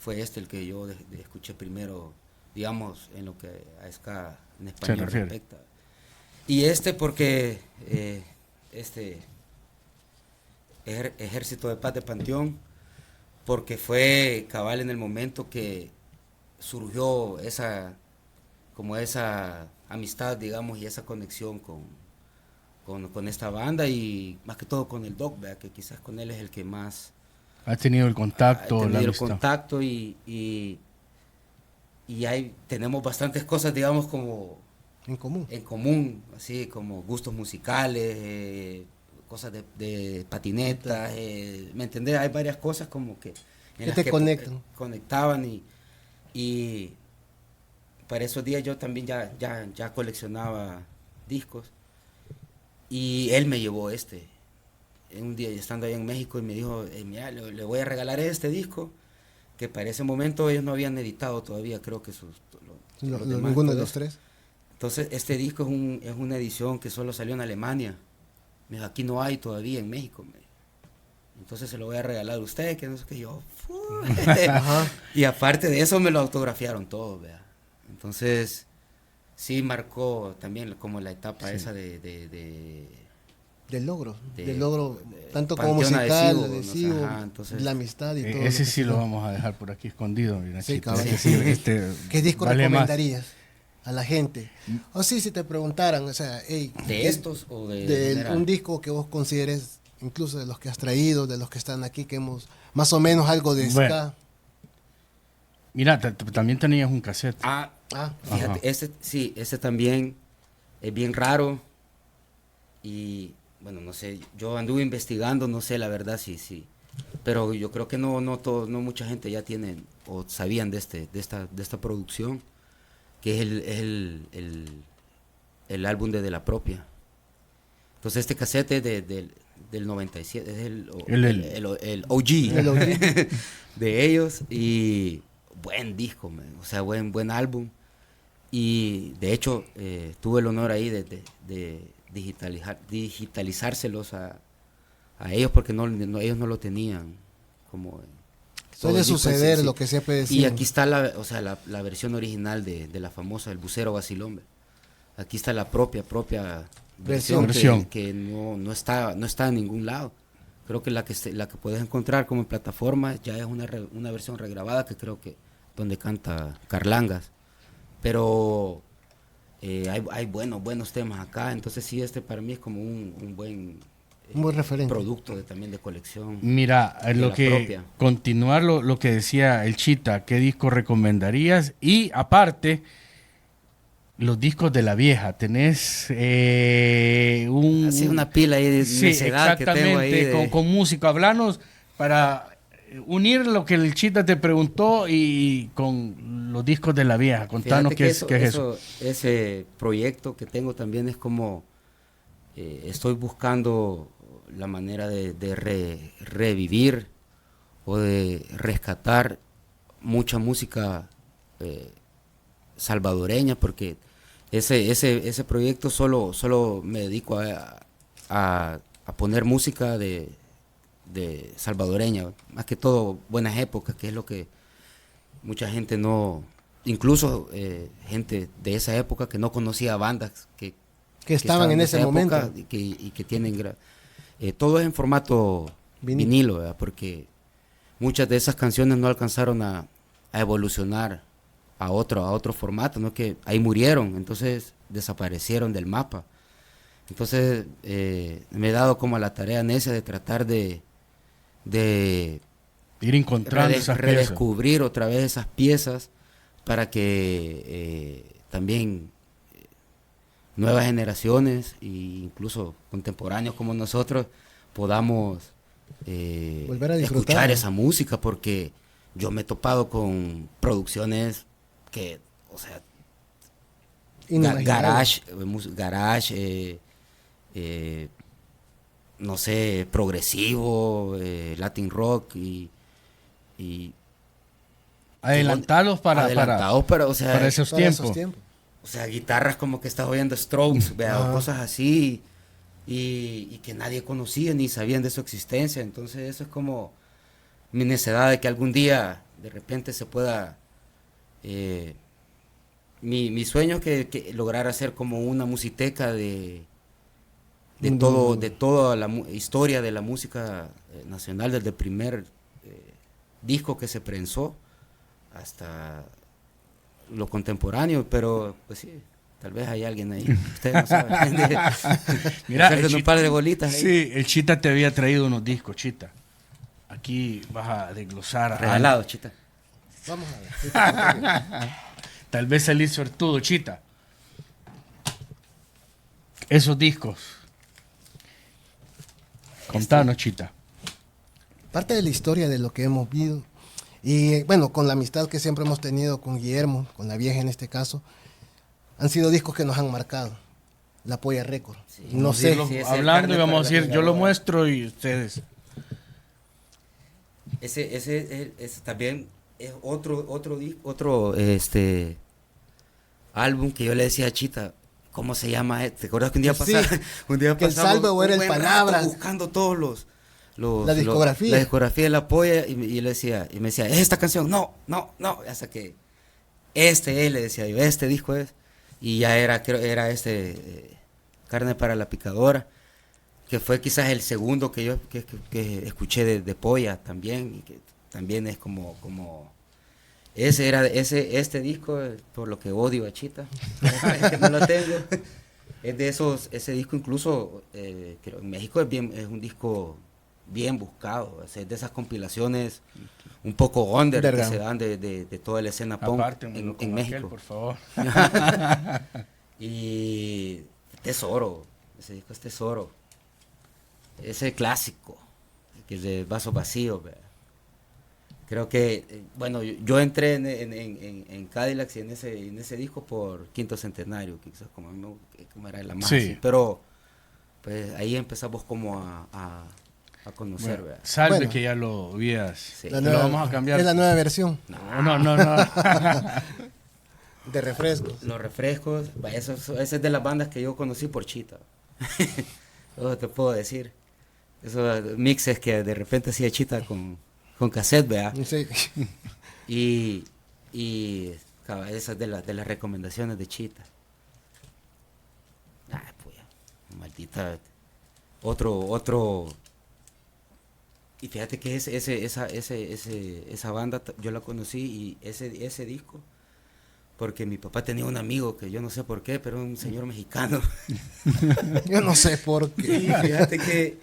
Speaker 1: fue el que yo escuché primero, digamos, en lo que a ska en español
Speaker 2: refiere.
Speaker 1: respecta. Y porque Ejército de Paz de Panteón, porque fue cabal en el momento que surgió esa amistad, digamos, y esa conexión con esta banda y más que todo con el Doc, ¿verdad? Que quizás con él es el que más
Speaker 2: Ha tenido el contacto,
Speaker 1: ha
Speaker 2: la
Speaker 1: tenido el
Speaker 2: amistad.
Speaker 1: contacto y tenemos bastantes cosas, digamos, como
Speaker 3: En común.
Speaker 1: en común, así como gustos musicales, cosas de patinetas, ¿me entendés? Hay varias cosas como que
Speaker 3: Que
Speaker 1: las
Speaker 3: te conectan.
Speaker 1: conectaban y para esos días yo también ya coleccionaba discos y él me llevó un día estando allá en México y me dijo, mira, le voy a regalar este disco que para ese momento ellos no habían editado todavía, creo que los demás,
Speaker 3: Ninguno de
Speaker 1: todo
Speaker 3: los
Speaker 1: eso.
Speaker 3: 3.
Speaker 1: Entonces, este disco es una edición que solo salió en Alemania. Me dijo, aquí no hay todavía en México. Entonces se lo voy a regalar a usted, que no sé qué yo.
Speaker 3: Ajá.
Speaker 1: Y aparte de eso me lo autografiaron todo, ¿vea? Entonces, sí marcó también como la etapa
Speaker 2: Sí.
Speaker 1: esa
Speaker 3: Del logro,
Speaker 1: de-
Speaker 3: tanto como
Speaker 1: Panteón
Speaker 3: musical,
Speaker 1: Adhesivo,
Speaker 3: adhesivo,
Speaker 1: no sé, ajá, entonces,
Speaker 3: la amistad y todo.
Speaker 2: Ese
Speaker 3: que
Speaker 2: sí
Speaker 3: se
Speaker 2: lo
Speaker 3: da.
Speaker 2: vamos a dejar por aquí escondido, mira,
Speaker 3: Sí,
Speaker 2: Chita.
Speaker 3: cabal.
Speaker 2: Ese sí,
Speaker 3: ¿Qué disco
Speaker 2: vale más.
Speaker 3: recomendarías a la gente? O sí, si te preguntaran, o sea, hey,
Speaker 1: ¿de estos o de
Speaker 3: de
Speaker 1: general?
Speaker 3: un disco que vos consideres, incluso de los que has traído, de los que están aquí, que hemos, más o menos algo de
Speaker 2: Bueno.
Speaker 3: ska.
Speaker 2: Mira, también tenías un cassette.
Speaker 3: Ah,
Speaker 1: Fíjate,
Speaker 2: Ajá.
Speaker 1: ese también es bien raro y bueno, no sé, yo anduve investigando, no sé la verdad sí, pero yo creo que no mucha gente ya tienen o sabían de esta producción, que es el álbum de la Propia. Entonces este cassette es del 97, es el OG,
Speaker 3: El OG.
Speaker 1: de ellos y buen disco, man, o sea, buen álbum. Y de hecho tuve el honor ahí de digitalizárselos a ellos porque ellos no lo tenían como todo
Speaker 3: suele
Speaker 1: el disco en sí,
Speaker 3: suceder
Speaker 1: sí.
Speaker 3: lo que siempre
Speaker 1: Y
Speaker 3: decimos.
Speaker 1: aquí está la versión original de la famosa El Bucero Vacilón. Aquí está la propia versión
Speaker 2: Versión.
Speaker 1: que no está en ningún lado. Creo que la que puedes encontrar como en plataforma ya es una versión regrabada, que creo que donde canta Carlangas. Pero hay buenos temas acá, entonces sí, para mí es como un buen
Speaker 3: Un buen referente.
Speaker 1: producto también de colección.
Speaker 2: Mira,
Speaker 1: de
Speaker 2: lo
Speaker 1: la
Speaker 2: que
Speaker 1: propia.
Speaker 2: continuar lo que decía el Chita, ¿qué disco recomendarías? Y aparte, los discos de la vieja, tenés
Speaker 1: Así una pila ahí de
Speaker 2: sí,
Speaker 1: necedad que tengo ahí
Speaker 2: exactamente, con música. Hablanos para unir lo que el Chita te preguntó y con los discos de la vieja. Contanos
Speaker 1: Fíjate
Speaker 2: qué es eso.
Speaker 1: ese proyecto que tengo también es como estoy buscando la manera de revivir o de rescatar mucha música salvadoreña, porque ese proyecto solo me dedico a poner música de salvadoreña, más que todo buenas épocas, que es lo que mucha gente no, incluso gente de esa época que no conocía bandas que
Speaker 3: estaban en ese
Speaker 1: esa
Speaker 3: momento.
Speaker 1: época y que tienen todo es en formato vinilo, ¿verdad? Porque muchas de esas canciones no alcanzaron a evolucionar a otro formato, ¿no? Que ahí murieron, entonces desaparecieron del mapa. Entonces me he dado como a la tarea necia de tratar de
Speaker 2: Ir encontrando esas piezas.
Speaker 1: redescubrir otra vez esas piezas para que también nuevas generaciones e incluso contemporáneos como nosotros podamos
Speaker 3: Volver a disfrutar,
Speaker 1: escuchar
Speaker 3: ¿no?
Speaker 1: esa música, porque yo me he topado con producciones que, o sea,
Speaker 3: Inimaginable.
Speaker 1: garage, no sé, progresivo, Latin rock y
Speaker 2: Adelantados
Speaker 1: adelantados o sea,
Speaker 2: para esos
Speaker 3: Para
Speaker 2: tiempos.
Speaker 3: esos tiempos.
Speaker 1: o sea, guitarras como que estás oyendo Strokes, vea, o
Speaker 3: Ajá.
Speaker 1: cosas así, y que nadie conocía ni sabían de su existencia. Entonces eso es como mi necedad de que algún día de repente se pueda mi sueño es que lograr hacer como una musiteca de toda la historia de la música nacional, desde el primer disco que se prensó hasta lo contemporáneo, pero pues sí, tal vez hay alguien ahí, ustedes no saben.
Speaker 2: Mira,
Speaker 1: Hacerle un par de bolitas ahí.
Speaker 2: Sí, el Chita te había traído unos discos, Chita. Aquí vas a desglosar.
Speaker 1: Regalado, chita.
Speaker 3: Vamos a ver.
Speaker 2: Tal vez salir suertudo, Chita. Esos discos. Contanos, Chita.
Speaker 3: Parte de la historia de lo que hemos vivido. Y bueno, con la amistad que siempre hemos tenido con Guillermo, con la vieja en este caso, han sido discos que nos han marcado. La Polla Record.
Speaker 1: Sí.
Speaker 3: No
Speaker 2: Vamos a
Speaker 3: sé.
Speaker 2: irlo
Speaker 1: Sí, ese
Speaker 2: hablando y
Speaker 1: carnet
Speaker 2: vamos a
Speaker 1: para
Speaker 2: decir,
Speaker 1: la
Speaker 2: yo lo
Speaker 1: grabadora.
Speaker 2: muestro y ustedes.
Speaker 1: Ese también es otro álbum que yo le decía a Chita, ¿cómo se llama? ¿Te acuerdas que un día
Speaker 3: Sí, que el
Speaker 1: pasamos
Speaker 3: saldo era
Speaker 1: un
Speaker 3: el
Speaker 1: buen rato
Speaker 3: Palabras.
Speaker 1: buscando todos
Speaker 3: La discografía.
Speaker 1: la discografía de La Polla, y me decía, ¿es esta canción? No, hasta que le decía yo, este disco es. Y ya era, creo, era Carne para la Picadora, que fue quizás el segundo que yo que escuché de Polla también, y que también es como este disco, por lo que odio a Chita, es que no lo tengo. Es de esos, ese disco incluso, creo, en México es un disco bien buscado, es de esas compilaciones un poco under que se dan de toda la escena punk en México.
Speaker 2: Aquel, por favor.
Speaker 1: Y tesoro, ese disco es tesoro. Ese clásico, que es de Vaso Vacío, ¿verdad? Creo que, bueno, yo entré en Cadillacs y en ese disco por Quinto Centenario, que quizás como era la más,
Speaker 2: sí.
Speaker 1: Pero pues ahí empezamos como a conocer,
Speaker 2: Bueno,
Speaker 1: ¿verdad?
Speaker 2: salve
Speaker 3: Bueno.
Speaker 2: que ya lo vías.
Speaker 1: Sí.
Speaker 3: La
Speaker 2: Lo
Speaker 3: nueva-
Speaker 2: vamos a cambiar.
Speaker 3: Es la nueva versión
Speaker 2: No.
Speaker 3: de refrescos.
Speaker 1: Los refrescos, esa es de las bandas que yo conocí por Chita. Eso te puedo decir. Esos mixes que de repente hacía Chita con cassette, ¿verdad?
Speaker 3: Sí.
Speaker 1: Y cabal, esas de las recomendaciones de Chita. Ah, pues, maldita. Otro. Y fíjate que esa banda yo la conocí y ese disco, porque mi papá tenía un amigo que yo no sé por qué, pero un señor mexicano.
Speaker 3: Yo no sé por
Speaker 1: Y
Speaker 3: qué.
Speaker 1: fíjate que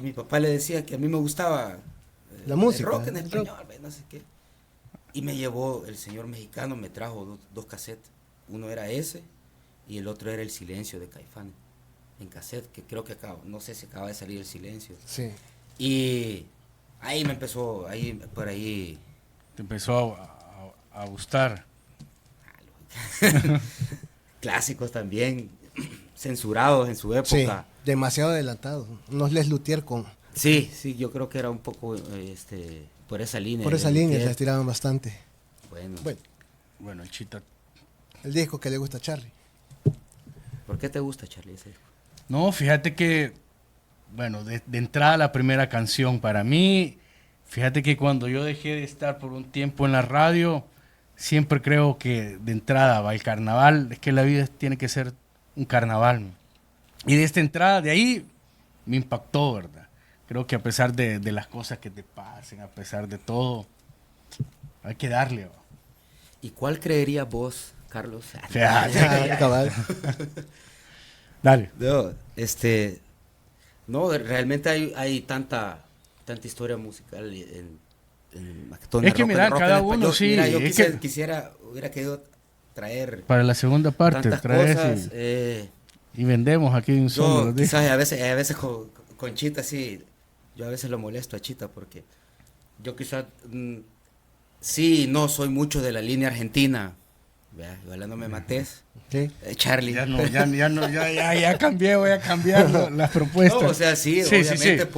Speaker 1: mi papá le decía que a mí me gustaba
Speaker 3: La música,
Speaker 1: el rock en
Speaker 3: el
Speaker 1: español, no sé qué. Y me llevó el señor mexicano, me trajo dos cassettes. Uno era ese y el otro era El Silencio de Caifanes en cassette, que creo que no sé si acaba de salir El Silencio.
Speaker 3: Sí.
Speaker 1: Y ahí me empezó, por ahí.
Speaker 2: Te empezó a gustar.
Speaker 1: Clásicos también, censurados en su
Speaker 3: Sí,
Speaker 1: época.
Speaker 3: demasiado adelantado. Unos Les Luthier con...
Speaker 1: Sí, yo creo que era un poco por esa línea.
Speaker 3: Por esa
Speaker 1: de
Speaker 3: línea
Speaker 1: Luthier.
Speaker 3: se estiraban bastante.
Speaker 1: Bueno,
Speaker 3: Bueno,
Speaker 2: El Chita.
Speaker 3: el disco que le gusta a Charlie.
Speaker 1: ¿por qué te gusta, Charlie, ese disco?
Speaker 2: No, fíjate que, bueno, de entrada la primera canción para mí, fíjate que cuando yo dejé de estar por un tiempo en la radio, siempre creo que de entrada va el carnaval, es que la vida tiene que ser un carnaval. Y de esta entrada, de ahí, me impactó, ¿verdad? Creo que a pesar de las cosas que te pasen, a pesar de todo, hay que darle. ¿Va?
Speaker 1: ¿Y cuál creerías vos, Carlos?
Speaker 3: Ah, cabal.
Speaker 2: Dale.
Speaker 1: No, realmente hay tanta historia musical más todo en
Speaker 2: Es
Speaker 1: el
Speaker 2: que
Speaker 1: rock,
Speaker 2: mira,
Speaker 1: en el rock
Speaker 2: cada
Speaker 1: en
Speaker 2: uno
Speaker 1: español.
Speaker 2: sí,
Speaker 1: Mira, yo
Speaker 2: es
Speaker 1: hubiera querido traer
Speaker 2: Para la segunda parte,
Speaker 1: tantas
Speaker 2: traes
Speaker 1: cosas.
Speaker 2: y vendemos aquí un solo.
Speaker 1: Yo quizás a veces con Chita sí, yo a veces lo molesto a Chita porque yo quizás sí, no soy mucho de la línea argentina. Vea, ojalá no me mates,
Speaker 3: Sí.
Speaker 1: Charlie.
Speaker 2: Ya cambié, voy a cambiar las propuestas.
Speaker 1: No, o sea, sí,
Speaker 2: Sí,
Speaker 1: obviamente
Speaker 2: sí.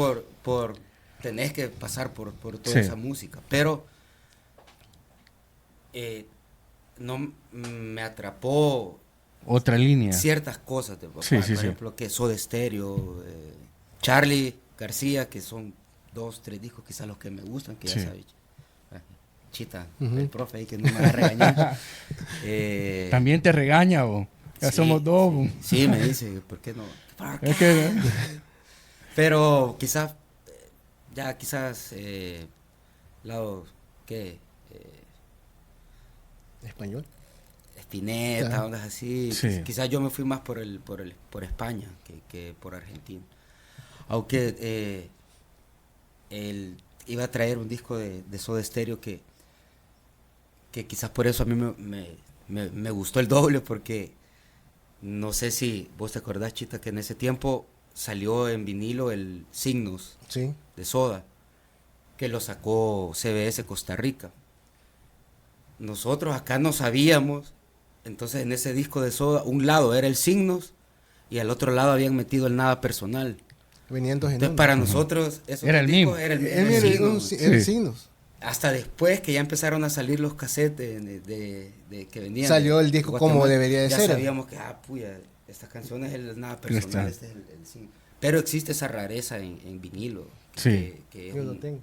Speaker 1: por tenés que pasar por toda
Speaker 2: Sí.
Speaker 1: esa música, pero no me atrapó
Speaker 2: Otra línea.
Speaker 1: ciertas cosas de papá,
Speaker 2: Sí,
Speaker 1: por
Speaker 2: sí, sí.
Speaker 1: ejemplo, que Soda Stereo, Charlie García, que son 2, 3 discos quizás los que me gustan, que
Speaker 2: Sí.
Speaker 1: ya sabes. Chita,
Speaker 3: Ujú.
Speaker 1: el profe ahí que no me va a regañar.
Speaker 2: También te regaña, bo. Ya
Speaker 1: sí,
Speaker 2: somos dos. bo.
Speaker 1: Sí, me dice, ¿por qué no?
Speaker 2: Es que,
Speaker 1: Pero quizás, lado, ¿qué?
Speaker 3: Español.
Speaker 1: Spinetta,
Speaker 3: Claro.
Speaker 1: ondas así.
Speaker 2: Sí.
Speaker 1: Quizás yo me fui más por España que por Argentina. Aunque él iba a traer un disco de Soda Stereo que quizás por eso a mí me gustó el doble, porque no sé si vos te acordás, Chita, que en ese tiempo salió en vinilo el Signos
Speaker 3: Sí.
Speaker 1: de Soda, que lo sacó CBS Costa Rica. Nosotros acá no sabíamos, entonces en ese disco de Soda, un lado era el Signos y al otro lado habían metido el Nada Personal.
Speaker 3: Venían dos en
Speaker 1: Entonces
Speaker 3: uno.
Speaker 1: para nosotros esos
Speaker 2: Era el
Speaker 1: discos
Speaker 2: mismo.
Speaker 1: era el
Speaker 3: Era
Speaker 1: Signos.
Speaker 3: era
Speaker 2: Sí.
Speaker 3: signos.
Speaker 1: Hasta después que ya empezaron a salir los cassettes de que venían.
Speaker 3: Salió
Speaker 1: de
Speaker 3: el disco
Speaker 1: Guatemala,
Speaker 3: como debería de
Speaker 1: ya
Speaker 3: ser.
Speaker 1: sabíamos que, puya, esta canción es el Nada Personal,
Speaker 2: está.
Speaker 1: este es el Signos. Pero existe esa rareza en vinilo.
Speaker 2: Sí.
Speaker 1: Que es
Speaker 3: Yo lo tengo.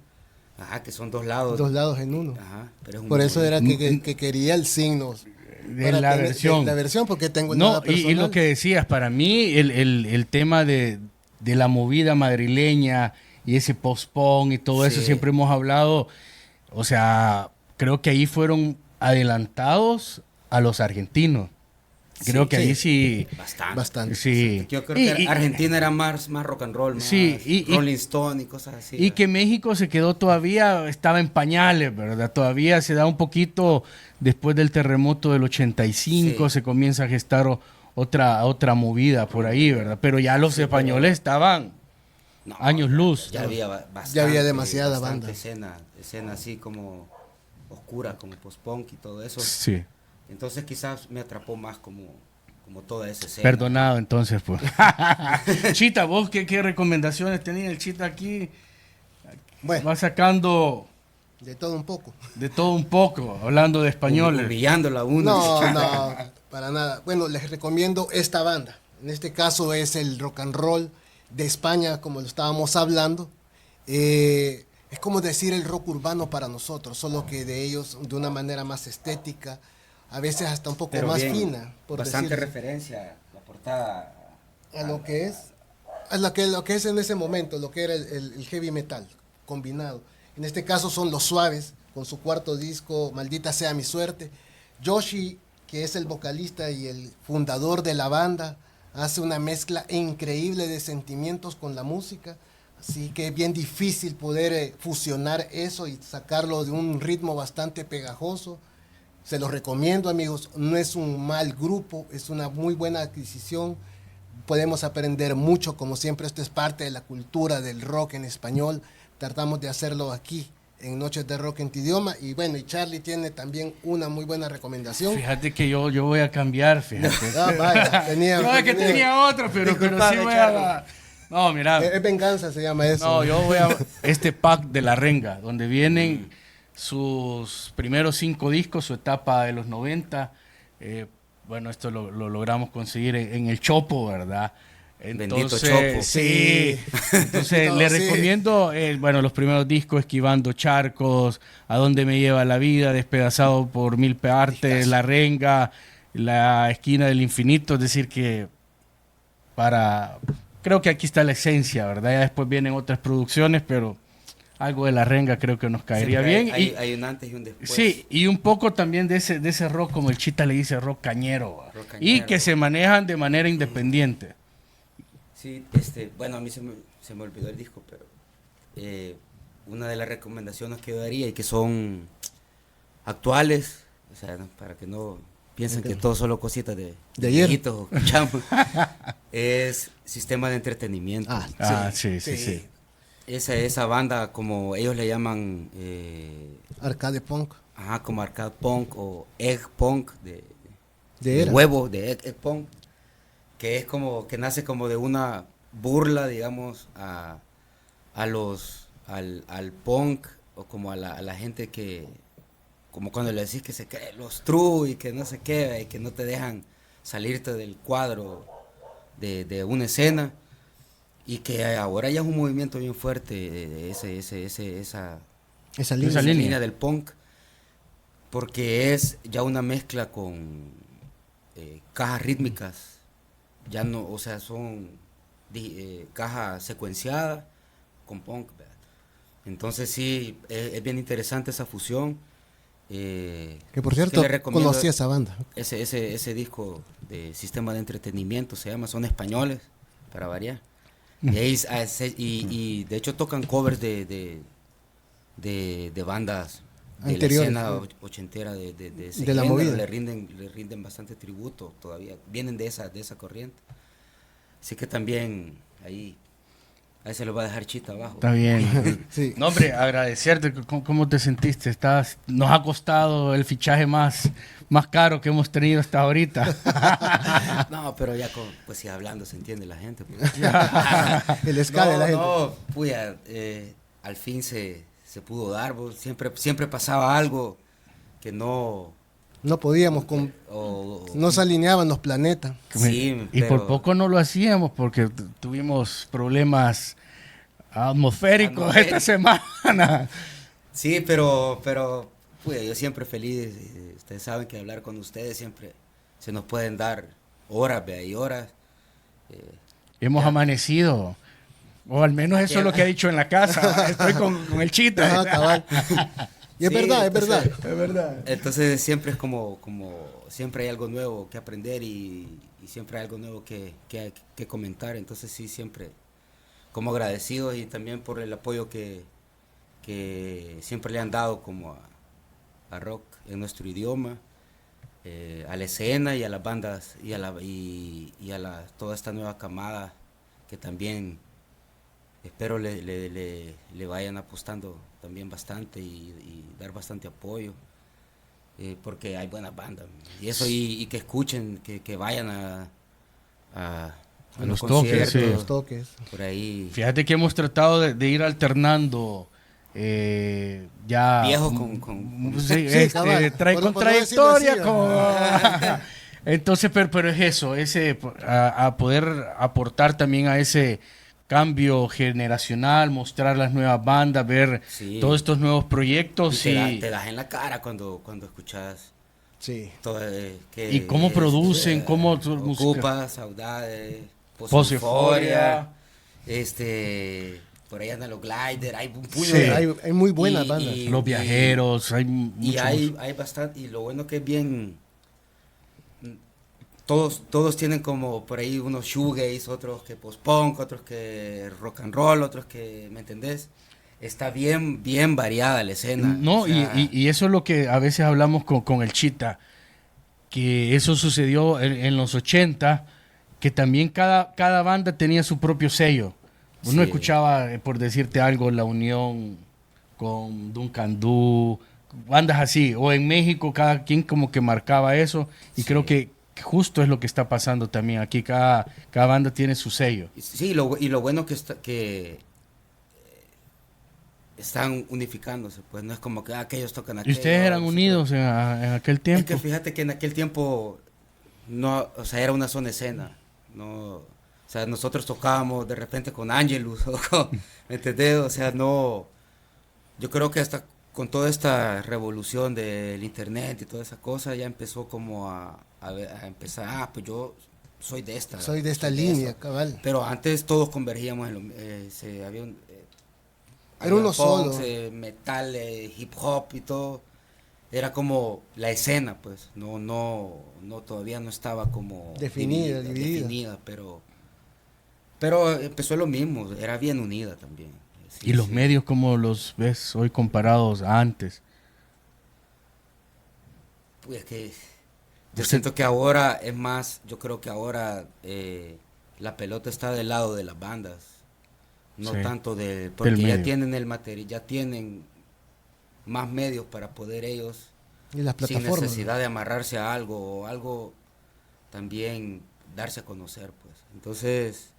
Speaker 1: Ajá, que son dos lados.
Speaker 3: Dos lados en uno.
Speaker 1: Ajá, pero es un
Speaker 3: Por eso era
Speaker 1: bonito.
Speaker 3: que quería el signos.
Speaker 2: de la versión.
Speaker 3: La versión, porque tengo
Speaker 2: No,
Speaker 3: nada
Speaker 2: y
Speaker 3: personal.
Speaker 2: lo que decías, para mí el tema de la movida madrileña y ese post-punk y todo eso,
Speaker 1: Sí.
Speaker 2: siempre hemos hablado, o sea, creo que ahí fueron adelantados a los argentinos. Creo que ahí sí.
Speaker 3: Bastante.
Speaker 2: Sí.
Speaker 1: Yo creo que Argentina era más rock and roll, más
Speaker 2: Sí,
Speaker 1: Rolling Stone y cosas así.
Speaker 2: Y que México se quedó todavía, estaba en pañales, ¿verdad? Todavía se da un poquito, después del terremoto del 85,
Speaker 1: Sí.
Speaker 2: se comienza a gestar otra movida por ahí, ¿verdad? Pero ya los españoles estaban
Speaker 1: No,
Speaker 2: años luz.
Speaker 1: Ya había bastante.
Speaker 3: Ya había demasiada
Speaker 1: bastante
Speaker 3: banda.
Speaker 1: escena así como oscura, como post-punk y todo eso.
Speaker 2: Sí.
Speaker 1: Entonces quizás me atrapó más como toda esa escena.
Speaker 2: Perdonado entonces, pues. Chita, ¿vos qué recomendaciones tenía el Chita aquí?
Speaker 3: Bueno,
Speaker 2: Va sacando
Speaker 3: de todo un poco.
Speaker 2: de todo un poco, hablando de españoles.
Speaker 1: Humillándola a uno.
Speaker 3: No, para nada. Bueno, les recomiendo esta banda. En este caso es el rock and roll de España, como lo estábamos hablando. Es como decir el rock urbano para nosotros, solo que de ellos de una manera más estética, a veces hasta un poco
Speaker 1: Pero
Speaker 3: más
Speaker 1: bien,
Speaker 3: fina, por
Speaker 1: bastante
Speaker 3: decirlo,
Speaker 1: referencia la portada
Speaker 3: a lo que es, lo que es en ese momento, lo que era el heavy metal combinado. En este caso son Los Suaves, con su cuarto disco, Maldita Sea Mi Suerte. Yoshi, que es el vocalista y el fundador de la banda, hace una mezcla increíble de sentimientos con la música, así que es bien difícil poder fusionar eso y sacarlo de un ritmo bastante pegajoso. Se los recomiendo, amigos, no es un mal grupo, es una muy buena adquisición. Podemos aprender mucho, como siempre esto es parte de la cultura del rock en español. Tratamos de hacerlo aquí en Noches de Rock en tu idioma. Y bueno, y Charlie tiene también una muy buena recomendación.
Speaker 2: Fíjate que yo voy a cambiar, fíjate.
Speaker 3: Ah, vaya, tenía,
Speaker 2: No, es que tenía otra, pero sí
Speaker 1: Disculpame,
Speaker 2: voy
Speaker 1: Charlie.
Speaker 2: a... No, mira.
Speaker 3: Es venganza, se llama eso.
Speaker 2: No, yo voy a este pack de La Renga, donde vienen sus primeros 5 discos, su etapa de los 90. Bueno, esto lo logramos conseguir en el Chopo, ¿verdad?
Speaker 1: Bendito Chopo.
Speaker 2: Sí. Entonces
Speaker 3: No,
Speaker 2: le
Speaker 3: sí.
Speaker 2: recomiendo, bueno, los primeros discos, Esquivando Charcos, A Dónde Me Lleva la Vida, Despedazado por Mil Partes, La Renga, La Esquina del Infinito. Es decir que creo que aquí está la esencia, ¿verdad? Ya después vienen otras producciones, pero algo de La Renga creo que nos caería
Speaker 1: Siempre
Speaker 2: bien.
Speaker 1: Hay un antes y un después.
Speaker 2: Sí, y un poco también de ese rock, como el Chita le dice, rock cañero. ¿va?
Speaker 1: Rock
Speaker 2: Y
Speaker 1: cañero.
Speaker 2: que se manejan de manera independiente.
Speaker 1: Sí, bueno, a mí se me olvidó el disco, pero una de las recomendaciones que yo daría y que son actuales, o sea, ¿no? Para que no piensen que todo solo cositas de
Speaker 3: ayer.
Speaker 1: viejitos o escuchamos, es Sistema de Entretenimiento.
Speaker 2: Sí.
Speaker 1: Esa banda, como ellos le llaman,
Speaker 3: Arcade Punk.
Speaker 1: como arcade punk o egg punk, de
Speaker 3: Era.
Speaker 1: huevo, de egg punk, que es como, que nace como de una burla, digamos, al punk, o como a la gente que, como cuando le decís que se cree los true y que no sé qué, y que no te dejan salirte del cuadro de una escena, y que ahora ya es un movimiento bien fuerte de esa
Speaker 3: Esa línea.
Speaker 2: Esa línea.
Speaker 1: línea del punk, porque es ya una mezcla con cajas rítmicas, ya no, o sea, son cajas secuenciadas con punk, ¿verdad? Entonces sí, es bien interesante esa fusión.
Speaker 3: Que por
Speaker 1: sí
Speaker 3: cierto,
Speaker 1: le recomiendo
Speaker 3: conocí esa banda.
Speaker 1: ese disco de Sistema de Entretenimiento, se llama, son españoles, para variar. Y, y de hecho tocan covers de bandas de
Speaker 3: Anteriores,
Speaker 1: la escena
Speaker 3: sí.
Speaker 1: ochentera de ese
Speaker 3: De la
Speaker 1: género.
Speaker 3: movida.
Speaker 1: Le rinden bastante tributo todavía, vienen de esa corriente. Así que también ahí se lo va a dejar Chita abajo.
Speaker 2: Está bien.
Speaker 3: Sí.
Speaker 2: No, hombre, agradecerte. ¿Cómo te sentiste? Nos ha costado el fichaje más caro que hemos tenido hasta ahorita.
Speaker 1: No, pero ya pues si hablando se entiende la gente. Pues.
Speaker 3: El ska de la gente.
Speaker 1: No, puya, al fin se pudo dar, pues. Siempre pasaba algo que no
Speaker 3: podíamos, no se alineaban los planetas.
Speaker 1: Sí,
Speaker 2: Y por
Speaker 1: pero-
Speaker 2: poco no lo hacíamos porque tuvimos problemas atmosféricos esta semana.
Speaker 1: Sí, pero Pues yo siempre feliz, ustedes saben que hablar con ustedes siempre se nos pueden dar horas, vea, y horas.
Speaker 2: Hemos
Speaker 1: Ya.
Speaker 2: amanecido. O al menos eso es lo que ha dicho en la casa. Estoy con el chita.
Speaker 3: Ajá, cabal. Y es
Speaker 1: Sí,
Speaker 3: verdad, es
Speaker 1: entonces-
Speaker 3: verdad. Es verdad.
Speaker 1: Entonces siempre es como siempre hay algo nuevo que aprender y siempre hay algo nuevo que comentar. Entonces sí, siempre como agradecidos y también por el apoyo que siempre le han dado como a rock en nuestro idioma, a la escena y a las bandas y a toda esta nueva camada que también espero le vayan apostando también bastante y dar bastante apoyo, porque hay buenas bandas y eso y que escuchen, que vayan a
Speaker 2: los toques, sí.
Speaker 3: Los toques.
Speaker 1: por ahí.
Speaker 2: Fíjate que hemos tratado de ir alternando ya
Speaker 1: Viejos con
Speaker 2: sí,
Speaker 3: Sí, cabal.
Speaker 2: trae
Speaker 3: Por no decirlo
Speaker 2: contradictoria
Speaker 3: así,
Speaker 2: con entonces pero es eso, a poder aportar también a ese cambio generacional, mostrar las nuevas bandas, ver
Speaker 1: Sí.
Speaker 2: todos estos nuevos proyectos
Speaker 1: Te das en la cara cuando escuchas
Speaker 3: Sí.
Speaker 1: todo,
Speaker 2: y cómo producen, cómo tu música.
Speaker 1: Ocupa, Saudades,
Speaker 2: Post-Euforia.
Speaker 1: Por ahí andan los Glider, hay un puño
Speaker 2: Sí.
Speaker 1: de-
Speaker 3: Hay muy buenas
Speaker 1: y-
Speaker 3: bandas.
Speaker 1: y-
Speaker 2: Los Viajeros, hay
Speaker 1: y
Speaker 2: mucho
Speaker 1: hay bastante, y lo bueno que es bien, todos tienen como por ahí unos shoegaze, otros que post-punk, otros que rock and roll, otros que, ¿me entendés? Está bien variada la escena.
Speaker 2: No,
Speaker 1: o sea,
Speaker 2: y eso es lo que a veces hablamos con el Chita, que eso sucedió en los 80, que también cada banda tenía su propio sello. Uno
Speaker 1: Sí.
Speaker 2: escuchaba, por decirte algo, La Unión con Duncan Du, bandas así, o en México cada quien como que marcaba eso, y
Speaker 1: Sí.
Speaker 2: creo que justo es lo que está pasando también. Aquí cada banda tiene su sello.
Speaker 1: Sí, y lo bueno que están unificándose, pues no es como que aquellos tocan
Speaker 2: ¿Y
Speaker 1: aquello.
Speaker 2: ustedes eran
Speaker 1: sí,
Speaker 2: unidos en aquel
Speaker 1: Es
Speaker 2: tiempo?
Speaker 1: que fíjate que en aquel tiempo no, o sea, era una sola escena, no, o sea, nosotros tocábamos de repente con Angelus, ¿me entendés? O sea, no, yo creo que hasta con toda esta revolución del internet y toda esa cosa ya empezó como a empezar, pues yo soy de esta.
Speaker 3: Soy de esta
Speaker 1: soy
Speaker 3: línea,
Speaker 1: esto.
Speaker 3: cabal.
Speaker 1: Pero antes todos convergíamos en lo, había
Speaker 3: Era uno
Speaker 1: punk,
Speaker 3: solo.
Speaker 1: metal, hip hop y todo. Era como la escena, pues. No, todavía no estaba como
Speaker 3: Definida, dividida.
Speaker 1: definida, pero empezó lo mismo, era bien unida también. Sí,
Speaker 2: ¿Y los
Speaker 1: sí.
Speaker 2: medios cómo los ves hoy comparados a antes?
Speaker 1: Pues que yo siento que ahora es más, yo creo que ahora la pelota está del lado de las bandas, no
Speaker 2: Sí,
Speaker 1: tanto porque
Speaker 2: del
Speaker 1: ya
Speaker 2: medio.
Speaker 1: tienen el material, ya tienen más medios para poder ellos,
Speaker 3: Y las
Speaker 1: sin
Speaker 3: plataformas.
Speaker 1: necesidad de amarrarse a algo o algo, también darse a conocer, pues. Entonces,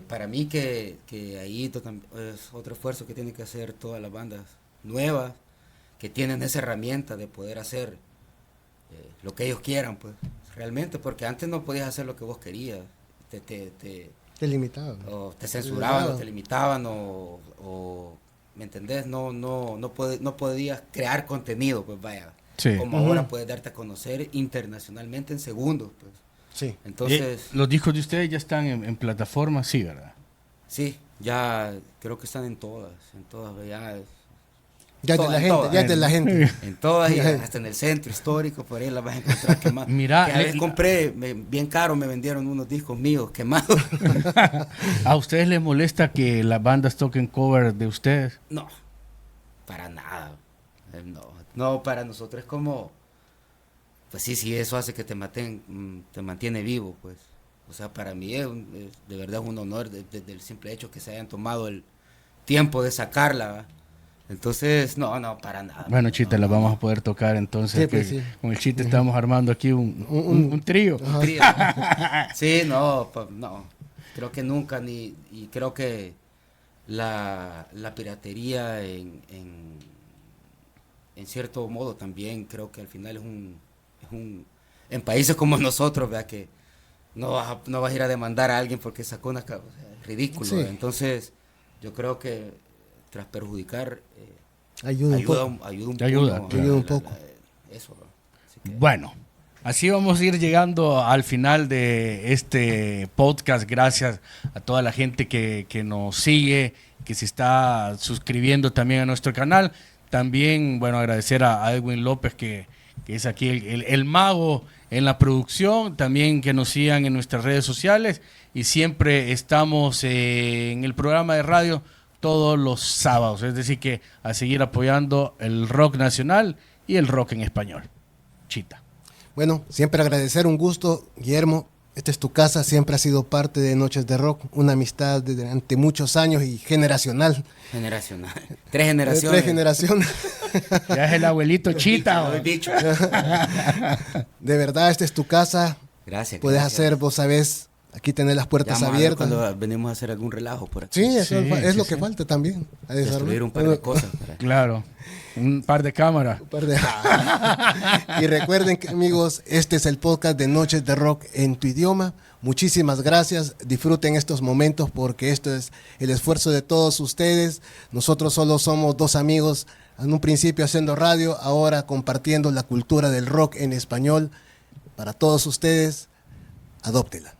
Speaker 1: para mí que ahí es otro esfuerzo que tienen que hacer todas las bandas nuevas, que tienen esa herramienta de poder hacer lo que ellos quieran, pues, realmente, porque antes no podías hacer lo que vos querías,
Speaker 3: Te limitaban.
Speaker 1: o te censuraban, o te limitaban, o ¿me entendés? No podías crear contenido, pues vaya,
Speaker 2: Sí.
Speaker 1: como
Speaker 3: Ujú.
Speaker 1: ahora puedes darte a conocer internacionalmente en segundos, pues.
Speaker 3: Sí.
Speaker 1: Entonces,
Speaker 2: ¿Los discos de ustedes ya están en plataformas? Sí, ¿verdad?
Speaker 1: sí, ya creo que están en todas, ya,
Speaker 3: Ya es de
Speaker 1: Todas,
Speaker 3: la gente,
Speaker 1: todas.
Speaker 3: ya es de la gente.
Speaker 1: en todas, y hasta en el centro histórico, por ahí las vas a encontrar quemadas.
Speaker 2: Mira,
Speaker 1: que a veces compré, bien caro, me vendieron unos discos míos quemados.
Speaker 2: ¿A ustedes les molesta que las bandas toquen cover de ustedes?
Speaker 1: No, para nada. No, para nosotros es como, pues sí, eso hace que te mantiene vivo, pues. O sea, para mí de verdad es un honor desde el simple hecho que se hayan tomado el tiempo de sacarla, ¿va? Entonces, no, para nada.
Speaker 2: Bueno, Chita, las vamos a poder tocar entonces.
Speaker 3: Sí, pues,
Speaker 2: que
Speaker 3: sí.
Speaker 2: Con el Chita estamos armando aquí un trío.
Speaker 3: Ajá.
Speaker 1: Trío. Sí, no, creo que nunca, y creo que la piratería en cierto modo también creo que al final es un en países como nosotros, ¿verdad? Que no vas a ir a demandar a alguien porque sacó o sea, es ridículo,
Speaker 3: Sí.
Speaker 1: ¿verdad? Entonces yo creo que tras perjudicar
Speaker 3: Ayuda un poco.
Speaker 2: Ayuda
Speaker 3: un poco.
Speaker 1: Eso, ¿no? Así que,
Speaker 2: Bueno, así vamos a ir llegando al final de este podcast. Gracias a toda la gente que nos sigue, que se está suscribiendo también a nuestro canal. También, bueno, agradecer a Edwin López, que es aquí el mago en la producción. También que nos sigan en nuestras redes sociales. Y siempre estamos en el programa de radio todos los sábados. Es decir, que a seguir apoyando el rock nacional y el rock en español. Chita.
Speaker 3: Bueno, siempre agradecer, un gusto, Guillermo. Esta es tu casa, siempre ha sido parte de Noches de Rock, una amistad de durante muchos años y generacional.
Speaker 1: Generacional. 3 generaciones.
Speaker 3: 3 generaciones.
Speaker 2: Ya es el abuelito Chita.
Speaker 1: Bicho.
Speaker 3: De verdad, esta es tu casa.
Speaker 1: Gracias.
Speaker 3: Puedes
Speaker 1: gracias.
Speaker 3: hacer, vos sabés, aquí tener las puertas
Speaker 1: Vamos a ver
Speaker 3: abiertas.
Speaker 1: cuando venimos a hacer algún relajo por aquí.
Speaker 3: Sí, eso
Speaker 2: Sí,
Speaker 3: es lo
Speaker 2: sí,
Speaker 3: que
Speaker 2: sí.
Speaker 3: falta también. A
Speaker 1: Destruir un par de cosas. para-
Speaker 2: Claro. Un par de cámaras.
Speaker 3: Un par de- Y recuerden que, amigos, este es el podcast de Noches de Rock en tu idioma. Muchísimas gracias. Disfruten estos momentos porque esto es el esfuerzo de todos ustedes. Nosotros solo somos 2 amigos, en un principio haciendo radio, ahora compartiendo la cultura del rock en español. Para todos ustedes, adóptela.